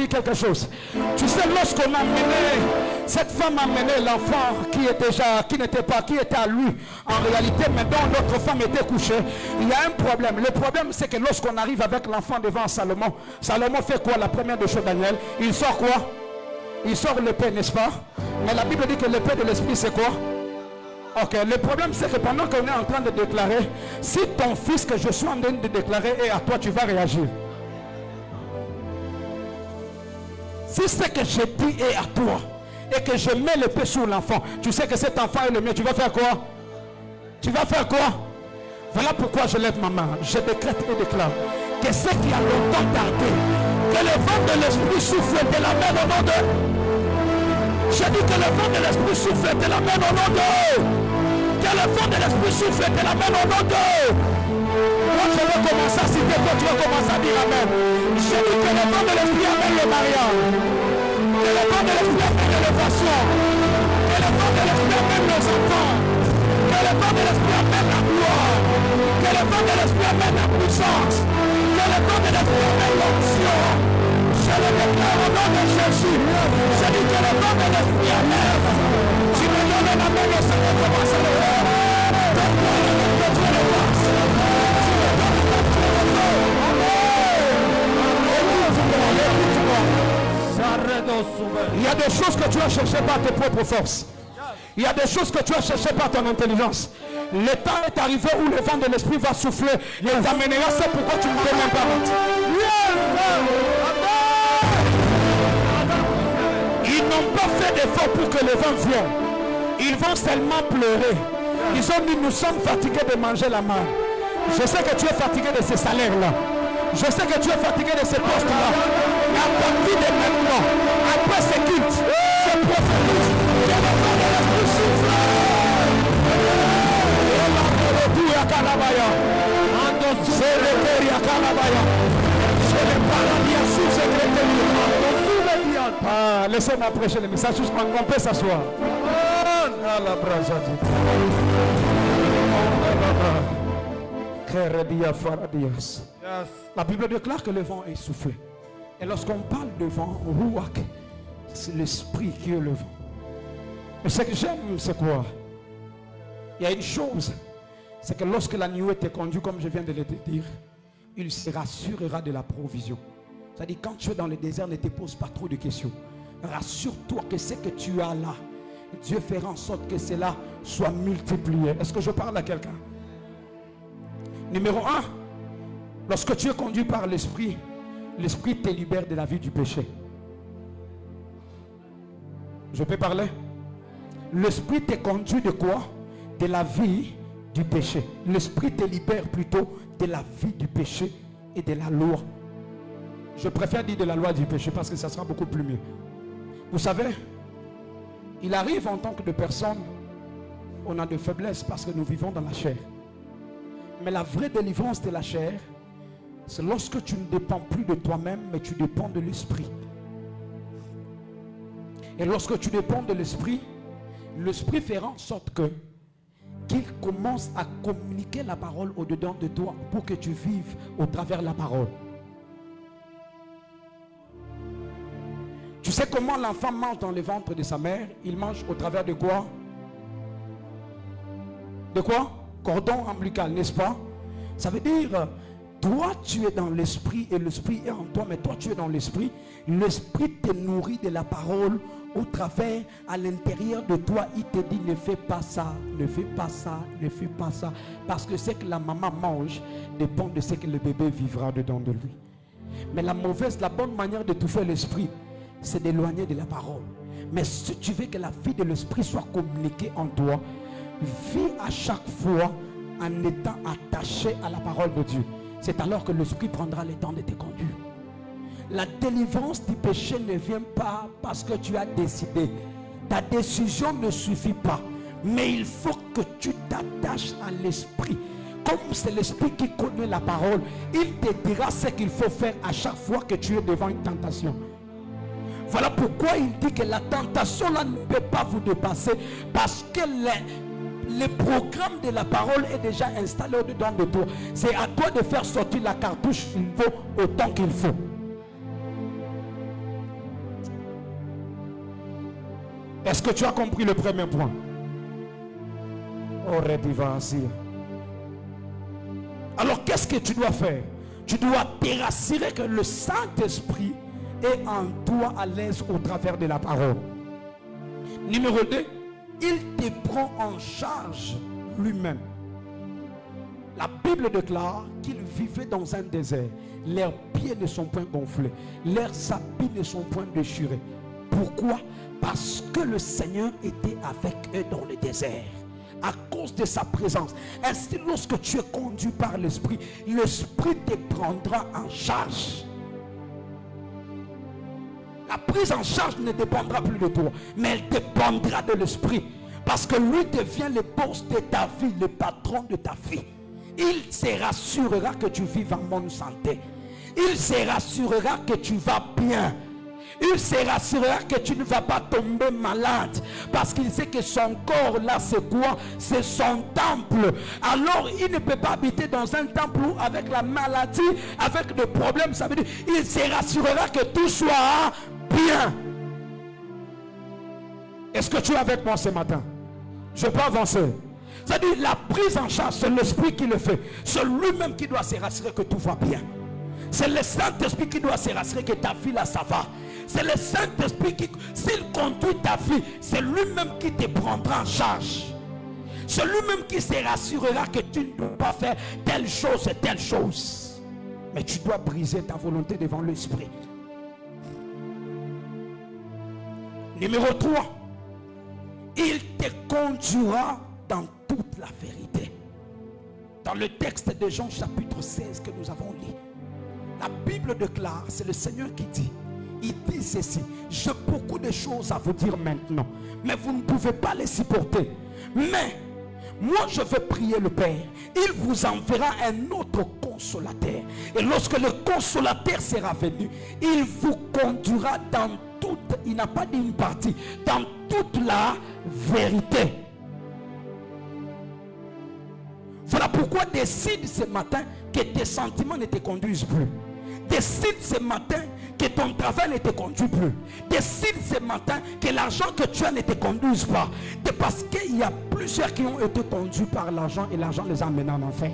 [SPEAKER 1] quelque chose. Tu sais, lorsqu'on a mené, cette femme a mené l'enfant qui était à lui, en réalité, mais dont l'autre femme était couchée, il y a un problème. Le problème, c'est que lorsqu'on arrive avec l'enfant devant Salomon, Salomon fait quoi? La première de choses, Daniel, il sort quoi? Il sort l'épée, n'est-ce pas? Mais la Bible dit que l'épée de l'esprit, c'est quoi? Ok, le problème c'est que pendant qu'on est en train de déclarer, si ton fils que je suis en train de déclarer est à toi, tu vas réagir. Si ce que je dis est à toi et que je mets l'épée sur l'enfant, tu sais que cet enfant est le mien, tu vas faire quoi? Tu vas faire quoi? Voilà pourquoi je lève ma main, je décrète et déclare que ce qui a longtemps tardé, que le vent de l'esprit souffle de la main au nom de... Je dis que le vent de l'esprit souffle de la main au nom de... Que le vent de l'esprit souffle de la main au nom de... Moi je vais commencer à citer, toi tu vas commencer à dire amen. Je dis que le vent de l'esprit amène le mariage. Que le vent de l'esprit amène l'élévation. Que le vent de l'esprit amène nos enfants. Que le vent de l'esprit amène la gloire. Que le vent de l'esprit amène la puissance. Que le vent de l'esprit amène l'onction. Je le déclare au nom de Jésus. Je dis que le vent de l'esprit amène. Tu me donnes la main au Seigneur, commence à le faire. Donne-moi le nom que Dieu le fasse. Il y a des choses que tu as cherchées par tes propres forces. Il y a des choses que tu as cherchées par ton intelligence. Le temps est arrivé où le vent de l'esprit va souffler et t'amènera. C'est pourquoi tu ne peux même pas mentir. Ils n'ont pas fait d'effort pour que le vent vienne. Ils vont seulement pleurer. Ils ont dit nous sommes fatigués de manger la main. Je sais que tu es fatigué de ces salaires-là. Je sais que tu es fatigué de ces postes-là. Mais à partir de maintenant, après ce culte, ce prophétique, que le vent de l'esprit souffle. C'est le cœur à Kalabaya. C'est le paradis à sous-secrétaire. Ah, laissez-moi prêcher le message. On peut s'asseoir. La Bible déclare que le vent est soufflé. Et lorsqu'on parle de vent, Ruach, c'est l'esprit qui est le vent. Mais ce que j'aime, c'est quoi? Il y a une chose, c'est que lorsque la nuée te conduit, comme je viens de le dire, il se rassurera de la provision. Ça dit, quand tu es dans le désert, ne te pose pas trop de questions. Rassure-toi que ce que tu as là, Dieu fera en sorte que cela soit multiplié. Est-ce que je parle à quelqu'un? Numéro 1, lorsque tu es conduit par l'Esprit, l'Esprit te libère de la vie du péché. Je peux parler? L'Esprit te conduit de quoi? De la vie du péché. L'Esprit te libère plutôt de la vie du péché et de la loi. Je préfère dire de la loi du péché parce que ça sera beaucoup plus mieux. Vous savez, il arrive en tant que de personnes, on a de faiblesses parce que nous vivons dans la chair. Mais la vraie délivrance de la chair, c'est lorsque tu ne dépends plus de toi-même, mais tu dépends de l'Esprit. Et lorsque tu dépends de l'Esprit, l'Esprit fera en sorte qu'il commence à communiquer la parole au-dedans de toi pour que tu vives au travers de la parole. Tu sais comment l'enfant mange dans le ventre de sa mère? Il mange au travers de quoi? De quoi? Cordon ombilical, n'est-ce pas? Ça veut dire, toi tu es dans l'esprit et l'esprit est en toi, mais toi tu es dans l'esprit. L'esprit te nourrit de la parole au travers, à l'intérieur de toi. Il te dit, ne fais pas ça, ne fais pas ça, ne fais pas ça. Parce que ce que la maman mange dépend de ce que le bébé vivra dedans de lui. Mais la bonne manière de toucher l'esprit, c'est d'éloigner de la parole. Mais si tu veux que la vie de l'esprit soit communiquée en toi, vis à chaque fois en étant attaché à la parole de Dieu. C'est alors que l'esprit prendra le temps de te conduire. La délivrance du péché ne vient pas parce que tu as décidé. Ta décision ne suffit pas. Mais il faut que tu t'attaches à l'esprit. Comme c'est l'esprit qui connaît la parole, il te dira ce qu'il faut faire à chaque fois que tu es devant une tentation. Voilà pourquoi il dit que la tentation là ne peut pas vous dépasser, parce que le programme de la parole est déjà installé au-dedans de toi. C'est à toi de faire sortir la cartouche qu'il faut autant qu'il faut. Est-ce que tu as compris le premier point? Alors qu'est-ce que tu dois faire? Tu dois te rassurer que le Saint-Esprit est en toi à l'aise au travers de la parole. Numéro 2, il te prend en charge lui-même. La Bible déclare qu'il vivait dans un désert. Leurs pieds ne sont point gonflés, leurs habits ne sont point déchirés. Pourquoi? Parce que le Seigneur était avec eux dans le désert. À cause de sa présence. Ainsi, lorsque tu es conduit par l'Esprit, l'Esprit te prendra en charge. La prise en charge ne dépendra plus de toi, mais elle dépendra de l'Esprit. Parce que lui devient le boss de ta vie, le patron de ta vie. Il se rassurera que tu vives en bonne santé. Il se rassurera que tu vas bien. Il se rassurera que tu ne vas pas tomber malade. Parce qu'il sait que son corps là, c'est quoi? C'est son temple. Alors il ne peut pas habiter dans un temple où avec la maladie, avec des problèmes. Ça veut dire, il se rassurera que tout soit bien. Est-ce que tu es avec moi ce matin? Je peux avancer. C'est-à-dire la prise en charge, c'est l'Esprit qui le fait. C'est lui-même qui doit se rassurer que tout va bien. C'est le Saint-Esprit qui doit se rassurer que ta vie là, ça va. C'est le Saint-Esprit qui, s'il conduit ta vie, c'est lui-même qui te prendra en charge. C'est lui-même qui se rassurera que tu ne dois pas faire telle chose et telle chose. Mais tu dois briser ta volonté devant l'Esprit. Numéro 3. Il te conduira dans toute la vérité. Dans le texte de Jean chapitre 16 que nous avons lu, la Bible déclare, c'est le Seigneur qui dit, il dit ceci: j'ai beaucoup de choses à vous dire maintenant, mais vous ne pouvez pas les supporter. Mais moi je vais prier le Père, il vous enverra un autre consolateur. Et lorsque le consolateur sera venu, il vous conduira dans toute, il n'a pas dit une partie, dans toute la vérité. Voilà pourquoi décide ce matin que tes sentiments ne te conduisent plus. Décide ce matin que ton travail ne te conduit plus. Décide ce matin que l'argent que tu as ne te conduise pas. C'est parce qu'il y a plusieurs qui ont été conduits par l'argent et l'argent les a amenés en enfer.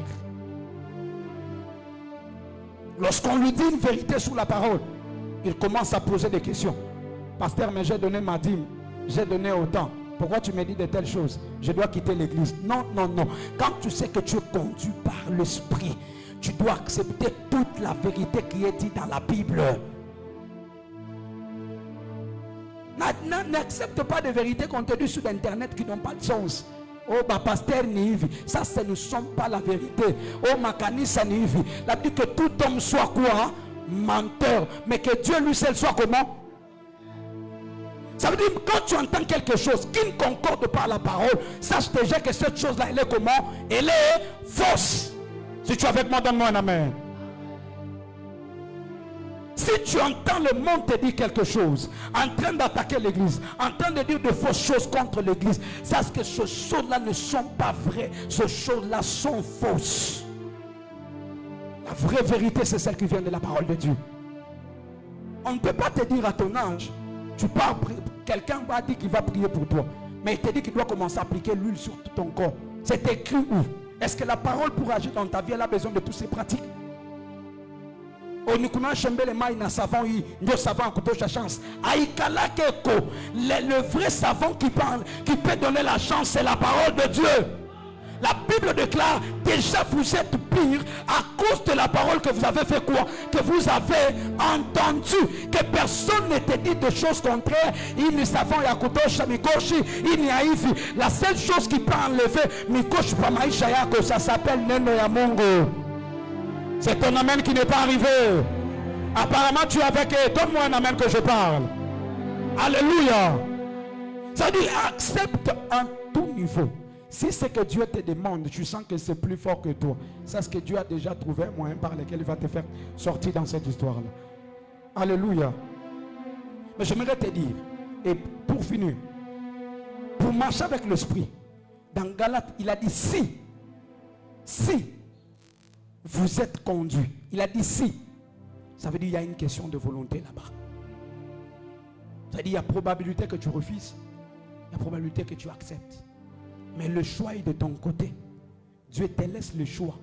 [SPEAKER 1] Lorsqu'on lui dit une vérité sur la parole, Il commence à poser des questions. Pasteur, mais j'ai donné ma dîme, j'ai donné autant. Pourquoi tu me dis de telles choses? Je dois quitter l'église. Non, non, non. Quand tu sais que tu es conduit par l'esprit, tu dois accepter toute la vérité qui est dite dans la Bible. N'accepte pas de vérités qu'on te dit sur internet qui n'ont pas de sens. Oh, bah, pasteur Nivi, ça, ce ne sont pas la vérité. Oh, ma kanisa Nivi, la dit que tout homme soit quoi? Menteur. Mais que Dieu lui seul soit comment? Ça veut dire que quand tu entends quelque chose qui ne concorde pas à la parole, sache déjà que cette chose-là, elle est comment? Elle est fausse. Si tu es avec moi, donne-moi un amen. Si tu entends le monde te dire quelque chose, en train d'attaquer l'église, en train de dire de fausses choses contre l'église, sache que ces choses-là ne sont pas vraies. Ces choses-là sont fausses. La vraie vérité, c'est celle qui vient de la parole de Dieu. On ne peut pas te dire à ton âge, tu pars, quelqu'un va dire qu'il va prier pour toi, mais il te dit qu'il doit commencer à appliquer l'huile sur tout ton corps. C'est écrit où? Est-ce que la parole pour agir dans ta vie, elle a besoin de toutes ces pratiques? Le vrai savon qui parle, qui peut donner la chance, c'est la parole de Dieu. La Bible déclare déjà vous êtes pire à cause de la parole que vous avez fait quoi? Que vous avez entendu. Que personne ne te dit de choses contraires. Il ne savent yakuto mikoshi, il n'y a ici. La seule chose qui peut enlever mikoshi pamaisha yako, ça s'appelle neno ya Mungu. C'est ton amen qui n'est pas arrivé. Apparemment tu es avec eux. Donne-moi un amen que je parle. Alléluia. Ça dit accepte à tout niveau. Si c'est que Dieu te demande, tu sens que c'est plus fort que toi. C'est ce que Dieu a déjà trouvé un moyen par lequel il va te faire sortir dans cette histoire-là. Alléluia. Mais j'aimerais te dire, et pour finir, pour marcher avec l'esprit, dans Galates, il a dit si vous êtes conduit. Il a dit si. Ça veut dire qu'il y a une question de volonté là-bas. Ça veut dire qu'il y a probabilité que tu refuses. Il y a probabilité que tu acceptes. Mais le choix est de ton côté. Dieu te laisse le choix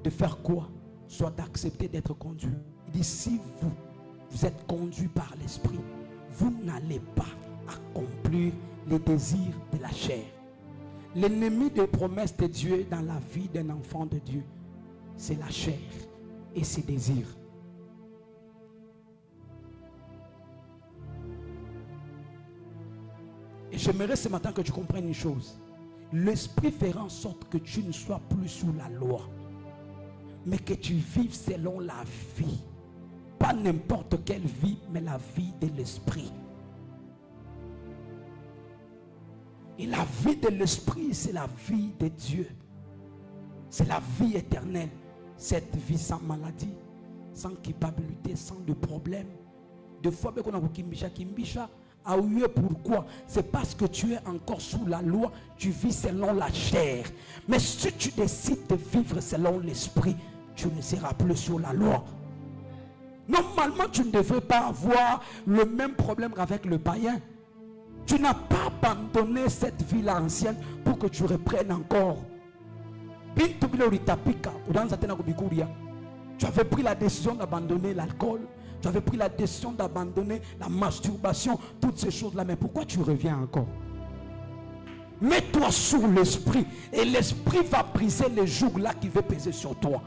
[SPEAKER 1] de faire quoi? Soit d'accepter d'être conduit. Il dit si vous êtes conduit par l'esprit, vous n'allez pas accomplir les désirs de la chair. L'ennemi des promesses de Dieu dans la vie d'un enfant de Dieu, c'est la chair et ses désirs. Et j'aimerais ce matin que tu comprennes une chose. L'esprit fera en sorte que tu ne sois plus sous la loi, mais que tu vives selon la vie. Pas n'importe quelle vie, mais la vie de l'esprit. Et la vie de l'esprit, c'est la vie de Dieu. C'est la vie éternelle. Cette vie sans maladie, sans culpabilité, sans de problème. De fois, on a kimbisha. Ah oui, pourquoi? C'est parce que tu es encore sous la loi, tu vis selon la chair. Mais si tu décides de vivre selon l'esprit, tu ne seras plus sous la loi. Normalement, tu ne devrais pas avoir le même problème avec le païen. Tu n'as pas abandonné cette vie-là ancienne pour que tu reprennes encore. Tu avais pris la décision d'abandonner l'alcool. Tu avais pris la décision d'abandonner la masturbation, toutes ces choses-là. Mais pourquoi tu reviens encore? Mets-toi sous l'esprit. Et l'esprit va briser les jougs-là qui veut peser sur toi.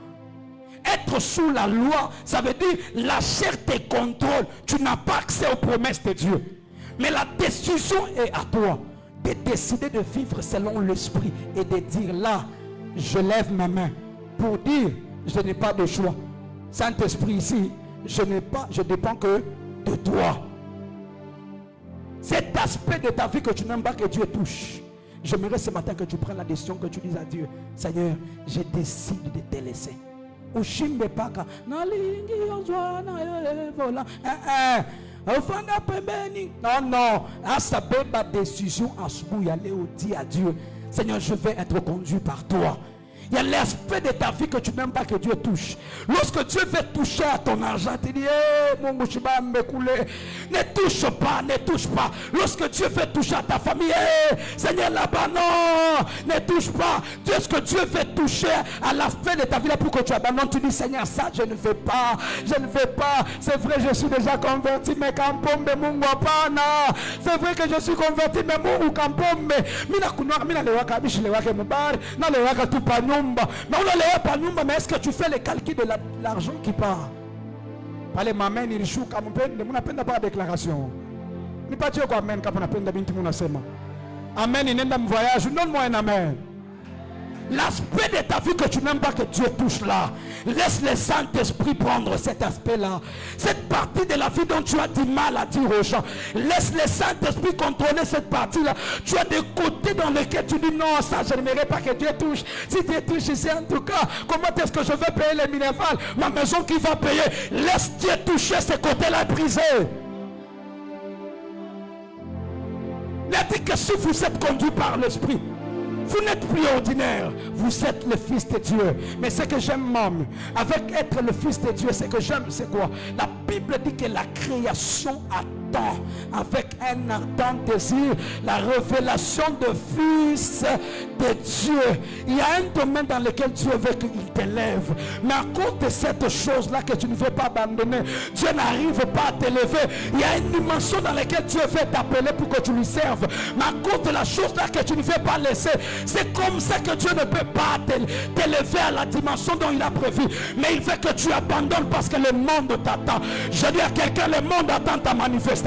[SPEAKER 1] Être sous la loi, ça veut dire la chair te contrôle. Tu n'as pas accès aux promesses de Dieu. Mais la décision est à toi de décider de vivre selon l'esprit et de dire là, je lève ma main pour dire je n'ai pas de choix. Saint-Esprit ici, je dépends que de toi. Cet aspect de ta vie que tu n'aimes pas que Dieu touche. J'aimerais ce matin que tu prennes la décision, que tu dises à Dieu, Seigneur, je décide de te laisser. Non, à sa belle décision, à ce bout, aller au dit à Dieu, Seigneur, je vais être conduit par toi. Il y a l'aspect de ta vie que tu n'aimes pas que Dieu touche. Lorsque Dieu veut toucher à ton argent, tu dis, mon mouchiba me couler. Ne touche pas, ne touche pas. Lorsque Dieu veut toucher à ta famille, Seigneur là-bas, non, ne touche pas. Est-ce que Dieu veut toucher à la fin de ta vie là pour que tu abandonnes? Tu dis, Seigneur, ça je ne veux pas, je ne veux pas. C'est vrai, je suis déjà converti, mais kampombe mungu hapana. C'est vrai que je suis converti, mais mungu kampombe. Mina lewaka bishi lewaka mubari, na lewaka tu panyo. Mais on a les pas nous, mais est-ce que tu fais les calculs de l'argent qui part? Parlez maman, il chou comme peine, mon appel n'a pas de déclaration. Ni pas Dieu quoi amen quand on appelle de binti mon asema. Amen, il n'est pas voyage, donne-moi un amen. L'aspect de ta vie que tu n'aimes pas que Dieu touche là, laisse le Saint-Esprit prendre cet aspect-là. Cette partie de la vie dont tu as du mal à dire aux gens, laisse le Saint-Esprit contrôler cette partie-là. Tu as des côtés dans lesquels tu dis non, ça je n'aimerais pas que Dieu touche. Si Dieu touche ici en tout cas, comment est-ce que je vais payer les minérales? Ma maison qui va payer, laisse Dieu toucher ces côtés-là brisés. Il dit que si vous êtes conduit par l'Esprit, vous n'êtes plus ordinaire, vous êtes le Fils de Dieu. Mais ce que j'aime même, avec être le Fils de Dieu, ce que j'aime, c'est quoi? La Bible dit que la création attend avec un ardent désir la révélation de Fils de Dieu. Il y a un domaine dans lequel Dieu veut qu'il t'élève. Mais à cause de cette chose-là que tu ne veux pas abandonner, Dieu n'arrive pas à t'élever. Il y a une dimension dans laquelle Dieu veut t'appeler pour que tu lui serves. Mais à cause de la chose-là que tu ne veux pas laisser, c'est comme ça que Dieu ne peut pas t'élever à la dimension dont il a prévu. Mais il veut que tu abandonnes parce que le monde t'attend. Je dis à quelqu'un, le monde attend ta manifestation.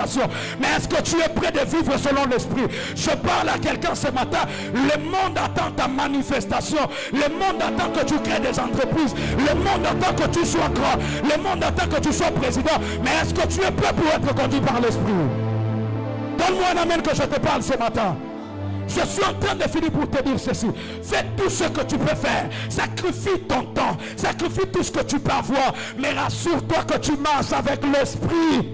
[SPEAKER 1] Mais est-ce que tu es prêt de vivre selon l'esprit? Je parle à quelqu'un ce matin. Le monde attend ta manifestation. Le monde attend que tu crées des entreprises. Le monde attend que tu sois grand. Le monde attend que tu sois président. Mais est-ce que tu es prêt pour être conduit par l'esprit? Donne-moi un amen que je te parle ce matin. Je suis en train de finir pour te dire ceci. Fais tout ce que tu peux faire. Sacrifie ton temps. Sacrifie tout ce que tu peux avoir. Mais rassure-toi que tu marches avec l'esprit.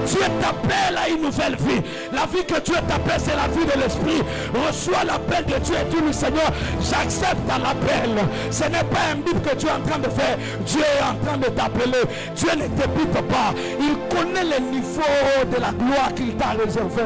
[SPEAKER 1] Dieu t'appelle à une nouvelle vie. La vie que Dieu t'appelle, c'est la vie de l'esprit. Reçois l'appel de Dieu et dis-lui, Seigneur, j'accepte l'appel. Ce n'est pas un but que tu es en train de faire. Dieu est en train de t'appeler. Dieu ne t'ébite pas. Il connaît le niveau de la gloire qu'il t'a réservé.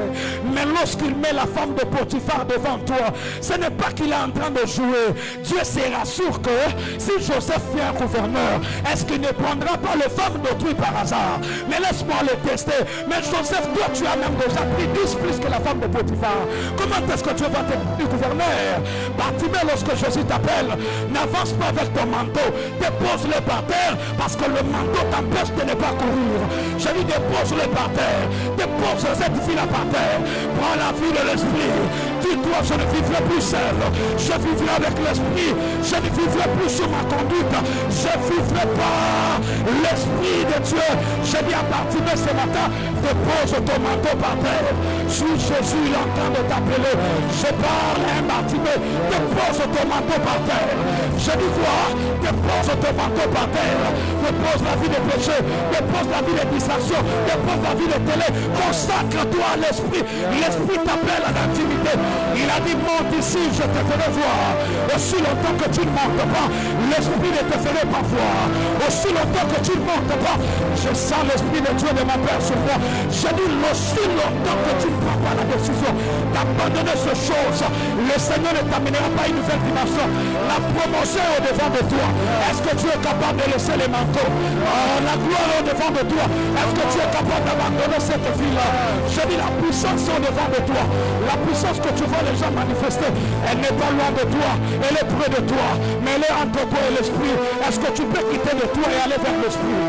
[SPEAKER 1] Mais lorsqu'il met la femme de Potiphar devant toi, ce n'est pas qu'il est en train de jouer. Dieu se rassure que si Joseph fait un gouverneur, est-ce qu'il ne prendra pas les femmes d'autrui par hasard? Mais laisse-moi le tester. Mais Joseph, toi tu as même déjà pris 10 plus que la femme de Potiphar. Comment est-ce que tu vas devenir gouverneur? Bartimée, lorsque Jésus t'appelle, n'avance pas avec ton manteau. Dépose-le par terre parce que le manteau t'empêche de ne pas courir. Je dis dépose-le par terre. Dépose cette vie-là par terre. Prends la vie de l'esprit. Dis-toi, je ne vivrai plus seul. Je vivrai avec l'esprit. Je ne vivrai plus sur ma conduite. Je ne vivrai pas l'esprit de Dieu. Je dis à Bartimée ce matin, dépose ton manteau par terre. Suis Jésus, il est en train de t'appeler. Je parle à un Bartimée, dépose ton manteau par terre. Je dis quoi? Dépose ton manteau par terre. Dépose la vie de péché. Dépose la vie de distraction. Dépose la vie de télé. Consacre-toi à l'esprit. L'esprit t'appelle à l'intimité. Il a dit, monte ici, je te ferai voir. Aussi longtemps que tu ne montes pas, l'esprit ne te ferait pas voir. Aussi longtemps que tu ne montes pas, je sens l'esprit de Dieu de mon Père sur moi. Je dis, aussi longtemps que tu ne prends pas la décision d'abandonner ces choses, le Seigneur ne t'amènera pas à une nouvelle dimension. La promotion est au-devant de toi. Est-ce que tu es capable de laisser les manteaux? La gloire est au-devant de toi. Est-ce que tu es capable d'abandonner cette vie-là? Je dis, la puissance est au-devant de toi. La puissance que tu vois les gens manifester, elle n'est pas loin de toi. Elle est près de toi. Mais elle est entre toi et l'esprit. Est-ce que tu peux quitter de toi et aller vers l'esprit?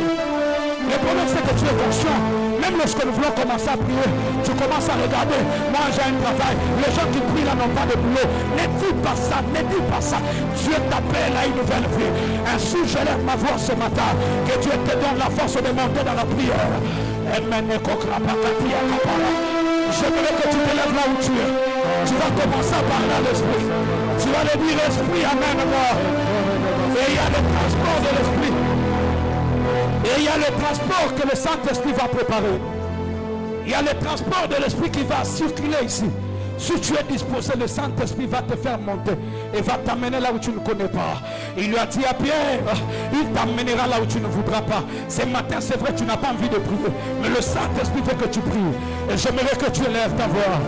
[SPEAKER 1] Le problème, c'est que tu es conscient. Même lorsque nous voulons commencer à prier, tu commences à regarder. Moi, j'ai un travail. Les gens qui prient là n'ont pas de boulot. Ne dis pas ça, ne dis pas ça. Dieu t'appelle à une nouvelle vie. Ainsi, je lève ma voix ce matin. Que Dieu te donne la force de monter dans la prière. Je voudrais que tu te lèves là où tu es. Tu vas commencer à parler à l'esprit. Tu vas le dire, esprit, amène-moi. Et il y a le transport de l'esprit. Et il y a le transport que le Saint-Esprit va préparer. Il y a le transport de l'Esprit qui va circuler ici. Si tu es disposé, le Saint-Esprit va te faire monter et va t'amener là où tu ne connais pas. Il lui a dit à Pierre, il t'amènera là où tu ne voudras pas. Ce matin, c'est vrai, tu n'as pas envie de prier, mais le Saint-Esprit veut que tu pries. Et j'aimerais que tu élèves ta voix.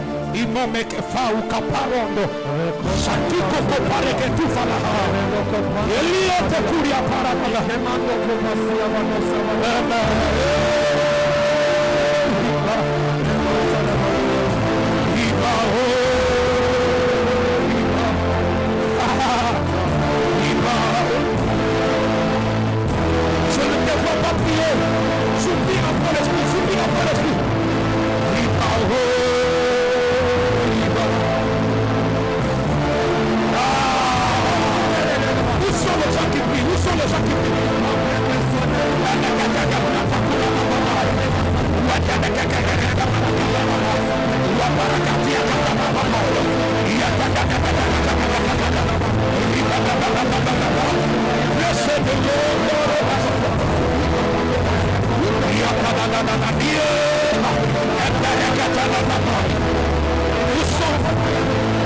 [SPEAKER 1] Je ne te vois pas prier. Soupire un peu l'esprit, soupire un peu l'esprit. Où sont les gens qui prient? Où sont les gens qui prient?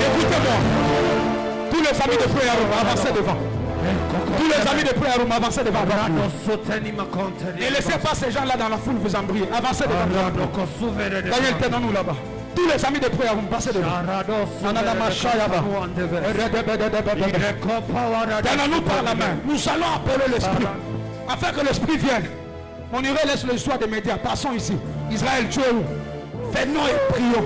[SPEAKER 1] Écoutez-moi. Tous les amis de prière, avancez devant. Tous les amis de prière, avancez devant. Ne laissez pas ces gens-là dans la foule vous embrouiller. Avancez devant. Daniel, tenons-nous là-bas. Tous les amis de prière, passez devant. Tenons-nous par la main. Nous allons appeler l'esprit. Afin que l'esprit vienne. On irait laisse le soir des médias. Passons ici. Israël, tu es où? Venons et prions.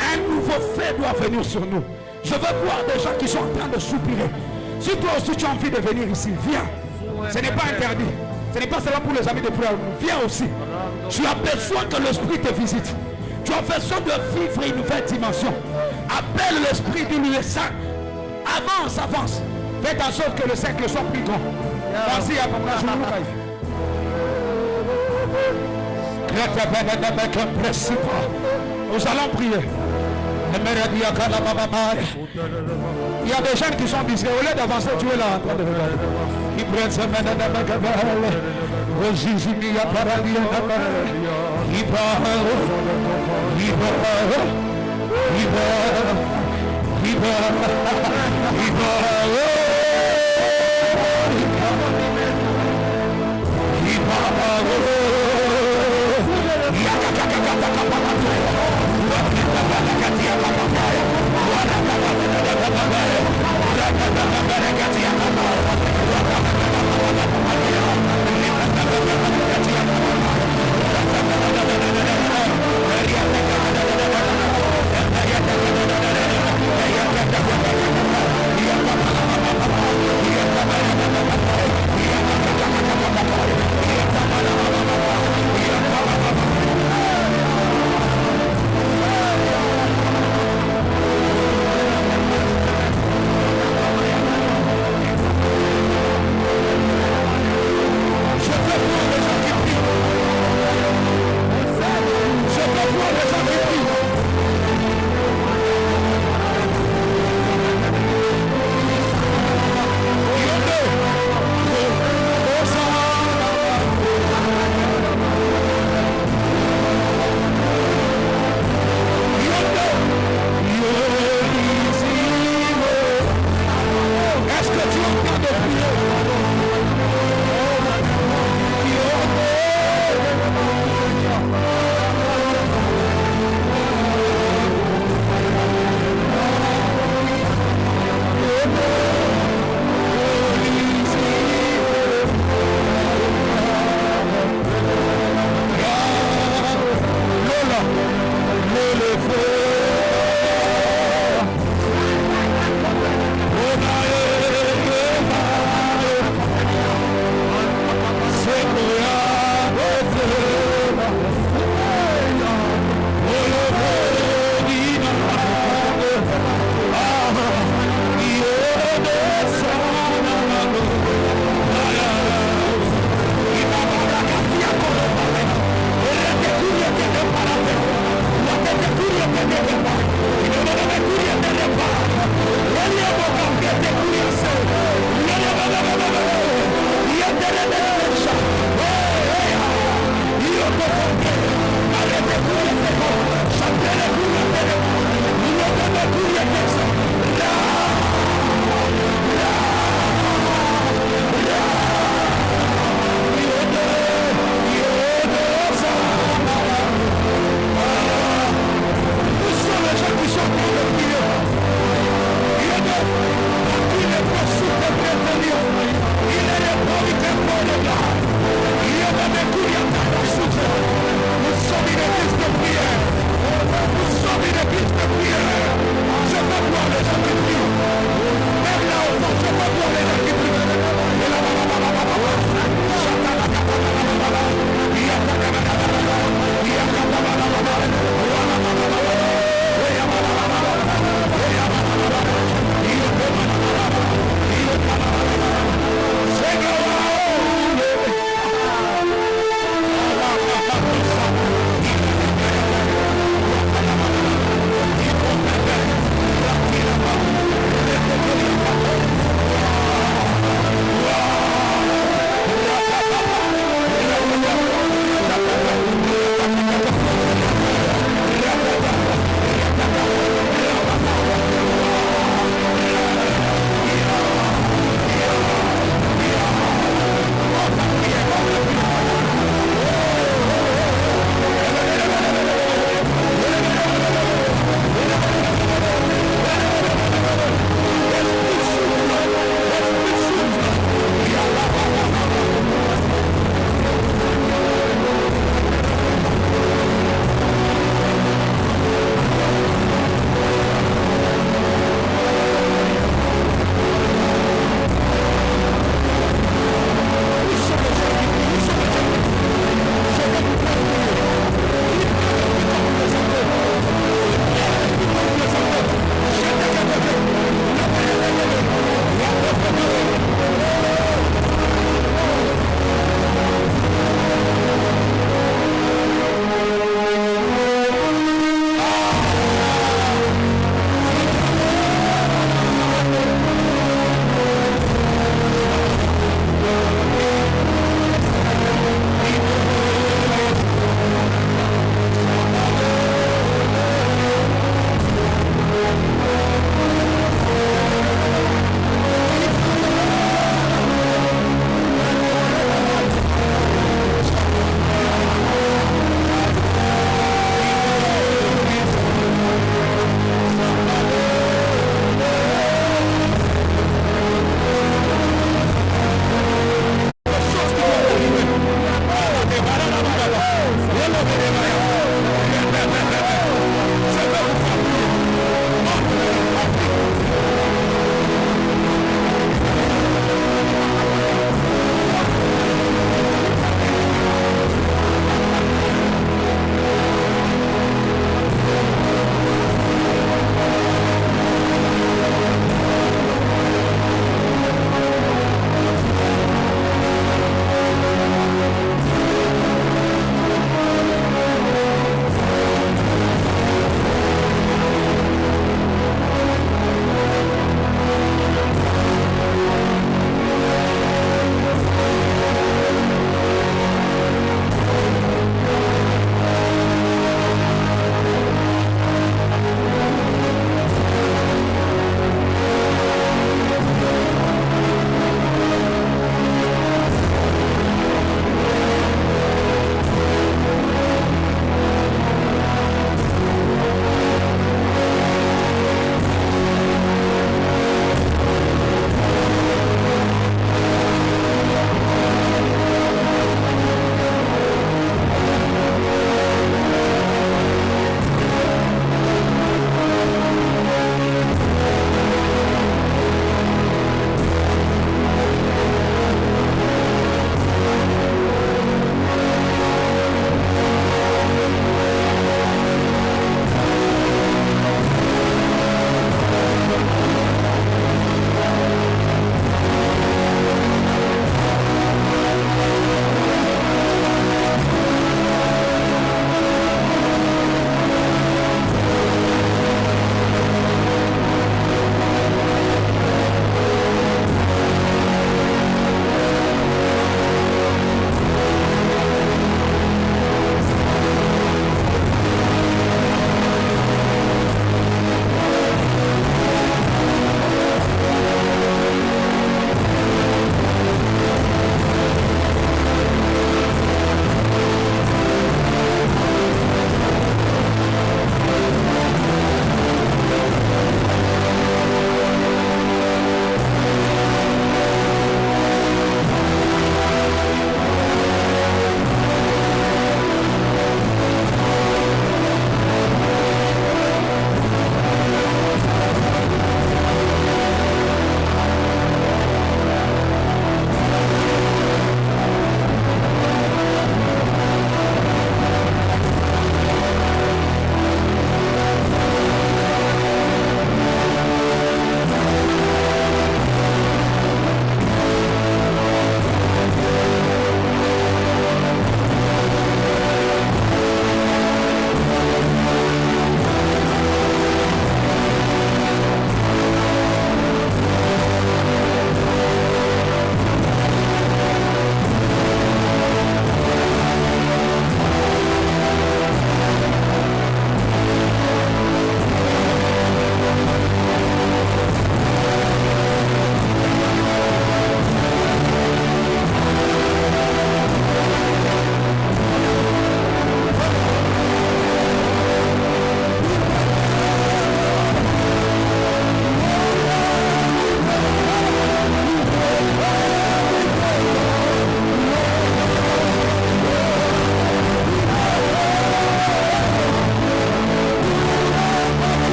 [SPEAKER 1] Un nouveau fait doit venir sur nous. Je veux voir des gens qui sont en train de soupirer. Si toi aussi tu as envie de venir ici, viens. Ce n'est pas interdit. Ce n'est pas seulement pour les amis de prière. Viens aussi. Tu as besoin que l'esprit te visite. Tu as besoin de vivre une nouvelle dimension. Appelle l'esprit du lieu saint. Avance, avance. Fais en sorte que le cercle soit plus grand. Vas-y, à nous allons prier. Il y a des jeunes qui sont discrets. Au lieu d'avancer, tu es là en train de regarder. Qui prennent sa main dans la cabale. Rosizimia paradia.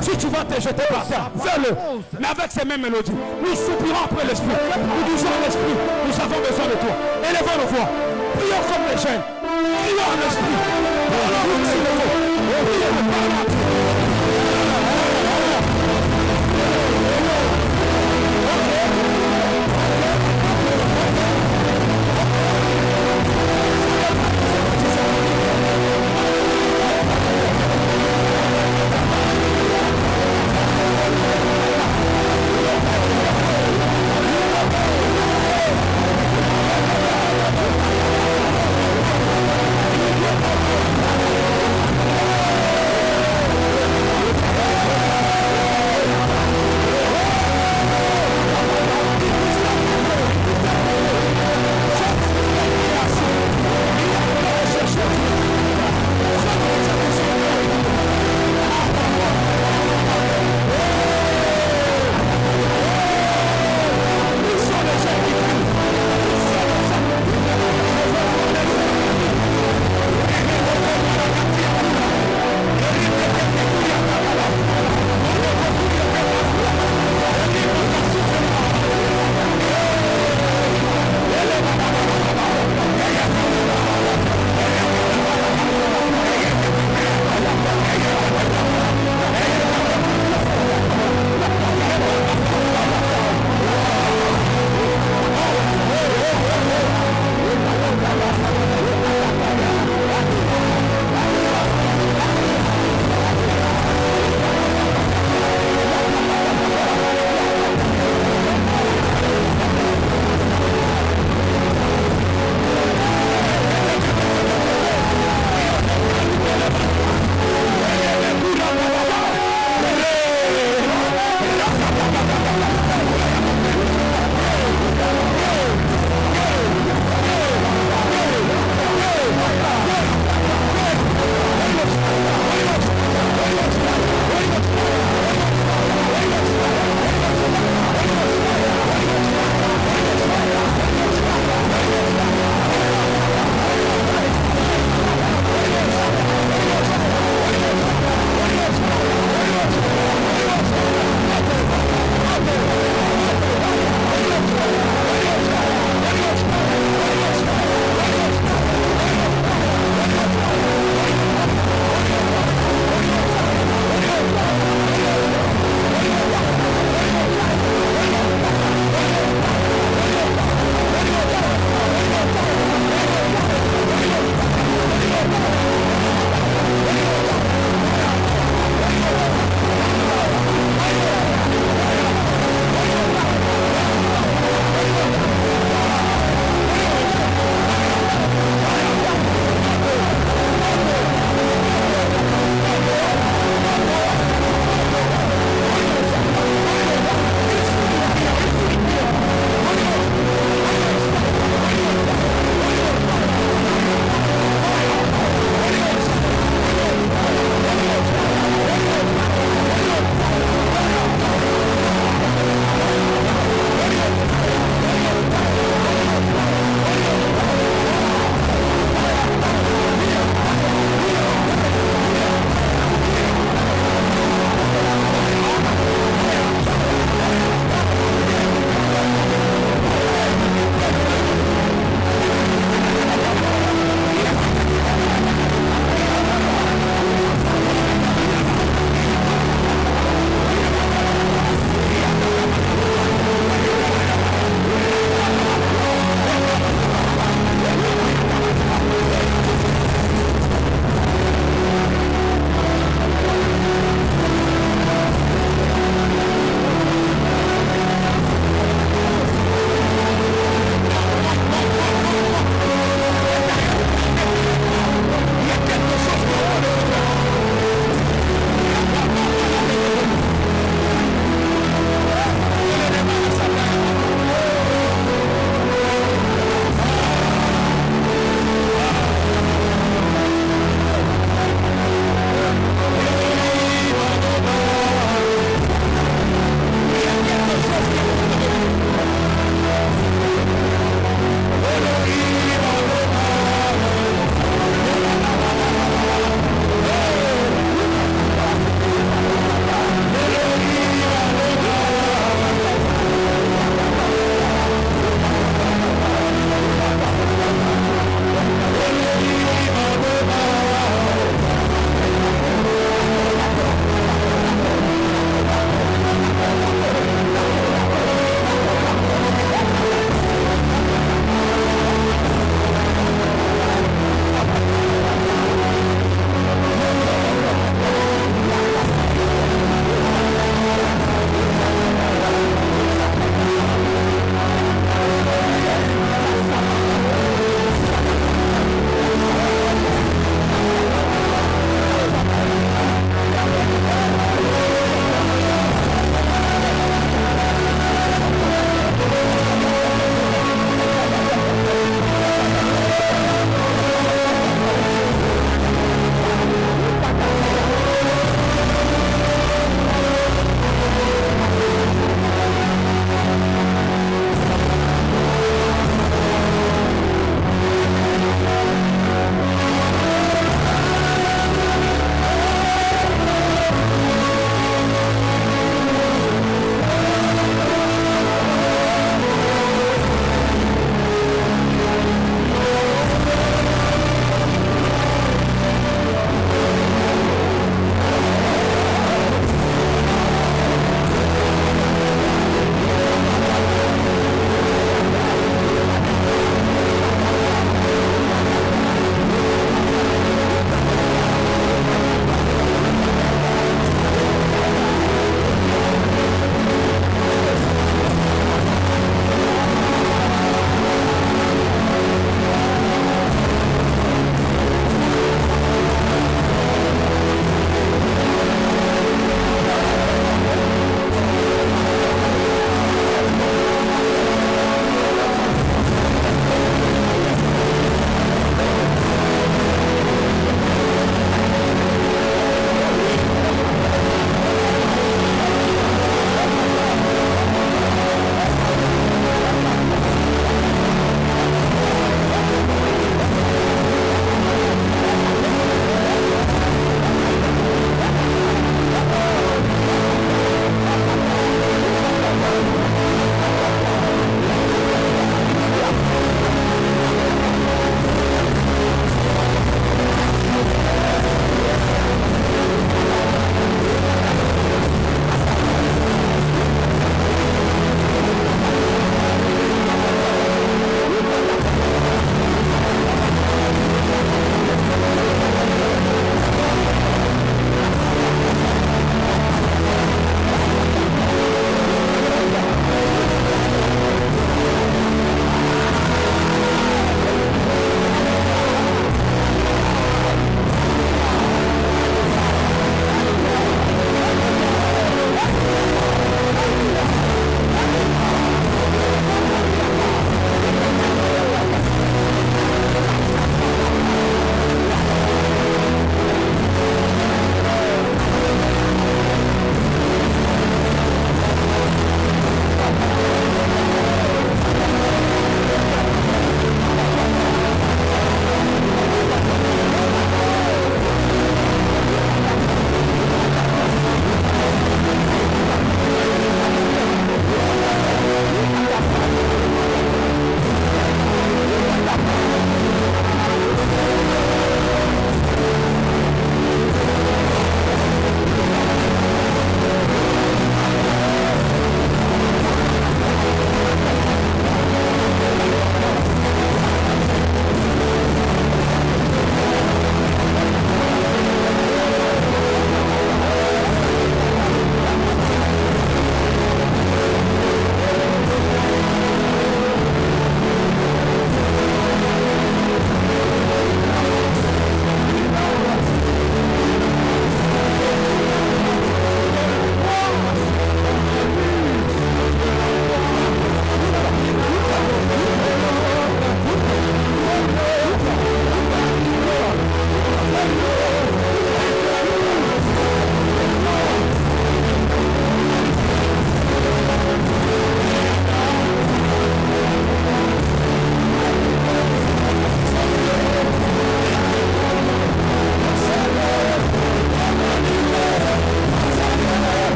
[SPEAKER 1] Si tu vas te jeter par terre, fais-le. Mais avec ces mêmes mélodies, nous soupirons après l'Esprit. Nous disons à l'Esprit, nous avons besoin de toi. Élevons nos voix. Prions comme les jeunes. Prions en l'Esprit. Parlons comme les jeunes. Prions, parlons.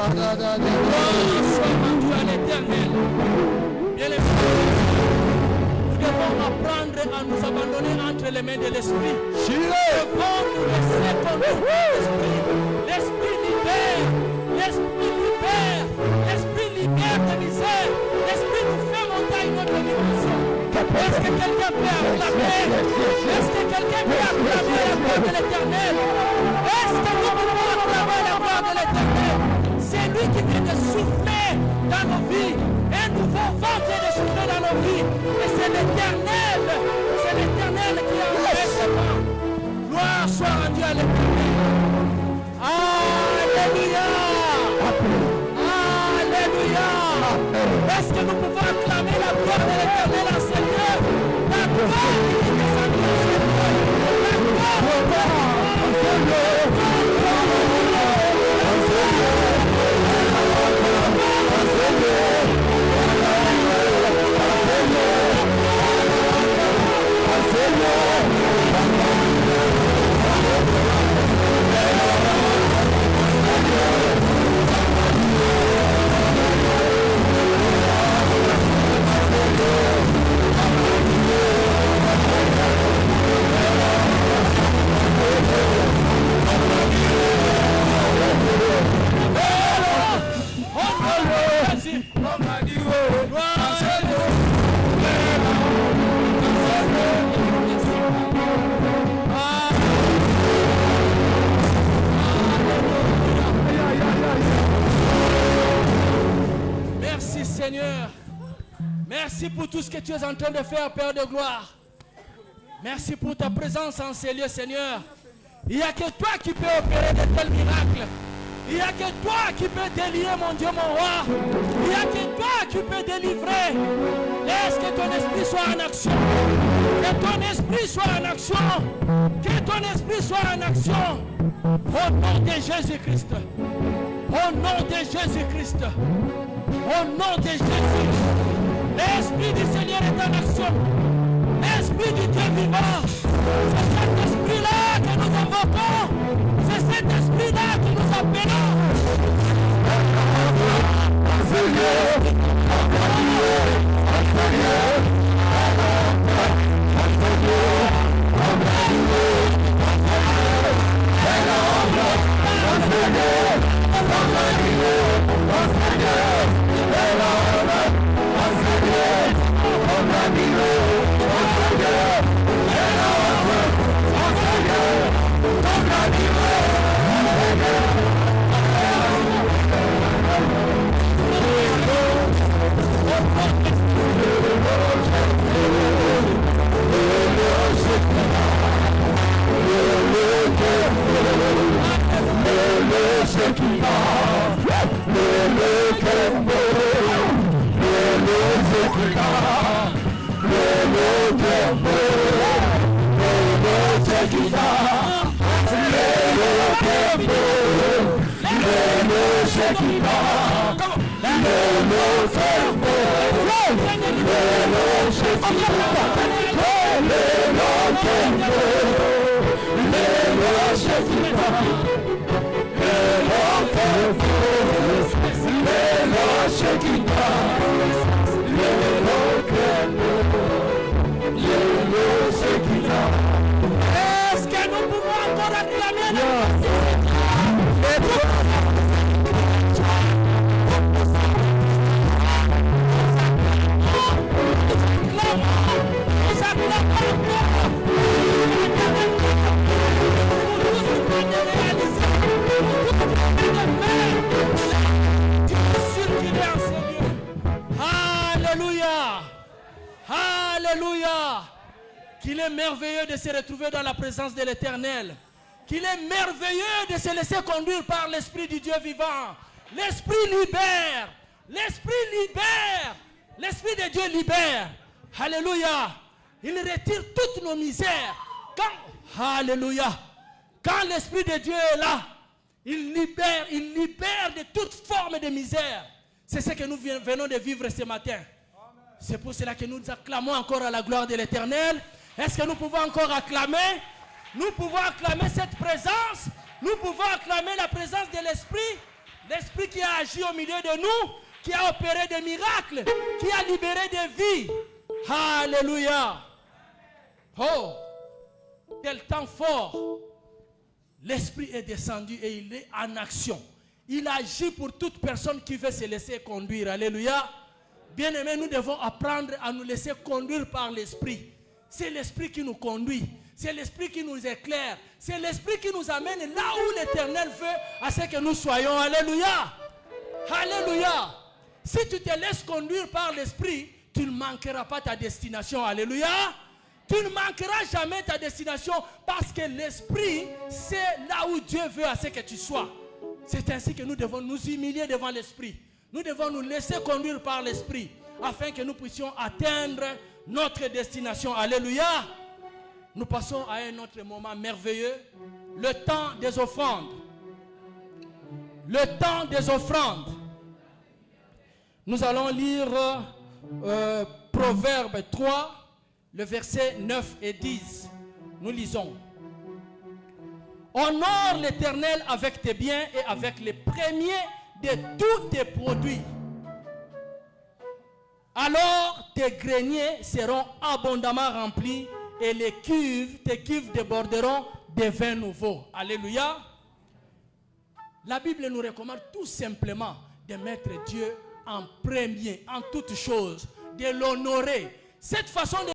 [SPEAKER 3] rendu à l'Éternel. Bien les nous devons apprendre à nous abandonner entre les mains de l'Esprit. Nous devons nous laisser conduire par l'Esprit. L'Esprit libère. L'Esprit libère. L'Esprit libère de misère. L'Esprit nous fait monter à une autre dimension. Est-ce que quelqu'un peut acclamer? Est-ce que quelqu'un peut acclamer la gloire de l'Éternel? Est-ce que nous pouvons acclamer la gloire de l'Éternel? C'est lui qui vient de souffler dans nos vies. Un nouveau vent vient de souffler dans nos vies. Et c'est l'Éternel. C'est l'Éternel qui a enlevé ce vent. Gloire soit rendue à l'Éternel. Alléluia. Alléluia. Est-ce que nous pouvons acclamer la gloire de l'Éternel en Seigneur? La gloire qui est descendue en Seigneur. La gloire Seigneur, merci pour tout ce que tu es en train de faire, Père de gloire. Merci pour ta présence en ces lieux, Seigneur. Il n'y a que toi qui peux opérer de tels miracles. Il n'y a que toi qui peux délier, mon Dieu, mon roi. Il n'y a que toi qui peux délivrer. Laisse que ton esprit soit en action. Que ton esprit soit en action. Que ton esprit soit en action. Au nom de Jésus-Christ. Au nom de Jésus-Christ. Au nom de Jésus, l'Esprit du Seigneur est en action. L'Esprit du Dieu vivant. C'est cet esprit-là que nous invoquons. C'est cet esprit-là que nous appelons. Est-ce que nous pouvons encore acclamer Alléluia. Alléluia. Qu'il est merveilleux de se retrouver dans la présence de l'Éternel. Qu'il est merveilleux de se laisser conduire par l'Esprit du Dieu vivant. L'Esprit libère. L'Esprit libère. L'Esprit de Dieu libère. Alléluia. Il retire toutes nos misères. Alléluia. Quand l'Esprit de Dieu est là, il libère de toute forme de misère. C'est ce que nous venons de vivre ce matin. C'est pour cela que nous acclamons encore à la gloire de l'Éternel. Est-ce que nous pouvons encore acclamer? Nous pouvons acclamer cette présence. Nous pouvons acclamer la présence de l'Esprit. L'Esprit qui a agi au milieu de nous, qui a opéré des miracles, qui a libéré des vies. Alléluia. Oh, quel temps fort. L'Esprit est descendu et il est en action. Il agit pour toute personne qui veut se laisser conduire. Alléluia. Bien-aimés, nous devons apprendre à nous laisser conduire par l'Esprit. C'est l'Esprit qui nous conduit. C'est l'Esprit qui nous éclaire. C'est l'Esprit qui nous amène là où l'Éternel veut à ce que nous soyons. Alléluia. Alléluia. Si tu te laisses conduire par l'Esprit, tu ne manqueras pas ta destination. Alléluia. Tu ne manqueras jamais ta destination parce que l'Esprit, c'est là où Dieu veut à ce que tu sois. C'est ainsi que nous devons nous humilier devant l'Esprit. Nous devons nous laisser conduire par l'Esprit afin que nous puissions atteindre notre destination. Alléluia. Nous passons à un autre moment merveilleux, le temps des offrandes. Le temps des offrandes. Nous allons lire Proverbe 3, le verset 9 et 10. Nous lisons. Honore l'Éternel avec tes biens et avec les premiers de tous tes produits. Alors tes greniers seront abondamment remplis et tes cuves déborderont de vin nouveau. Alléluia. La Bible nous recommande tout simplement de mettre Dieu en premier, en toutes choses, de l'honorer. Cette façon de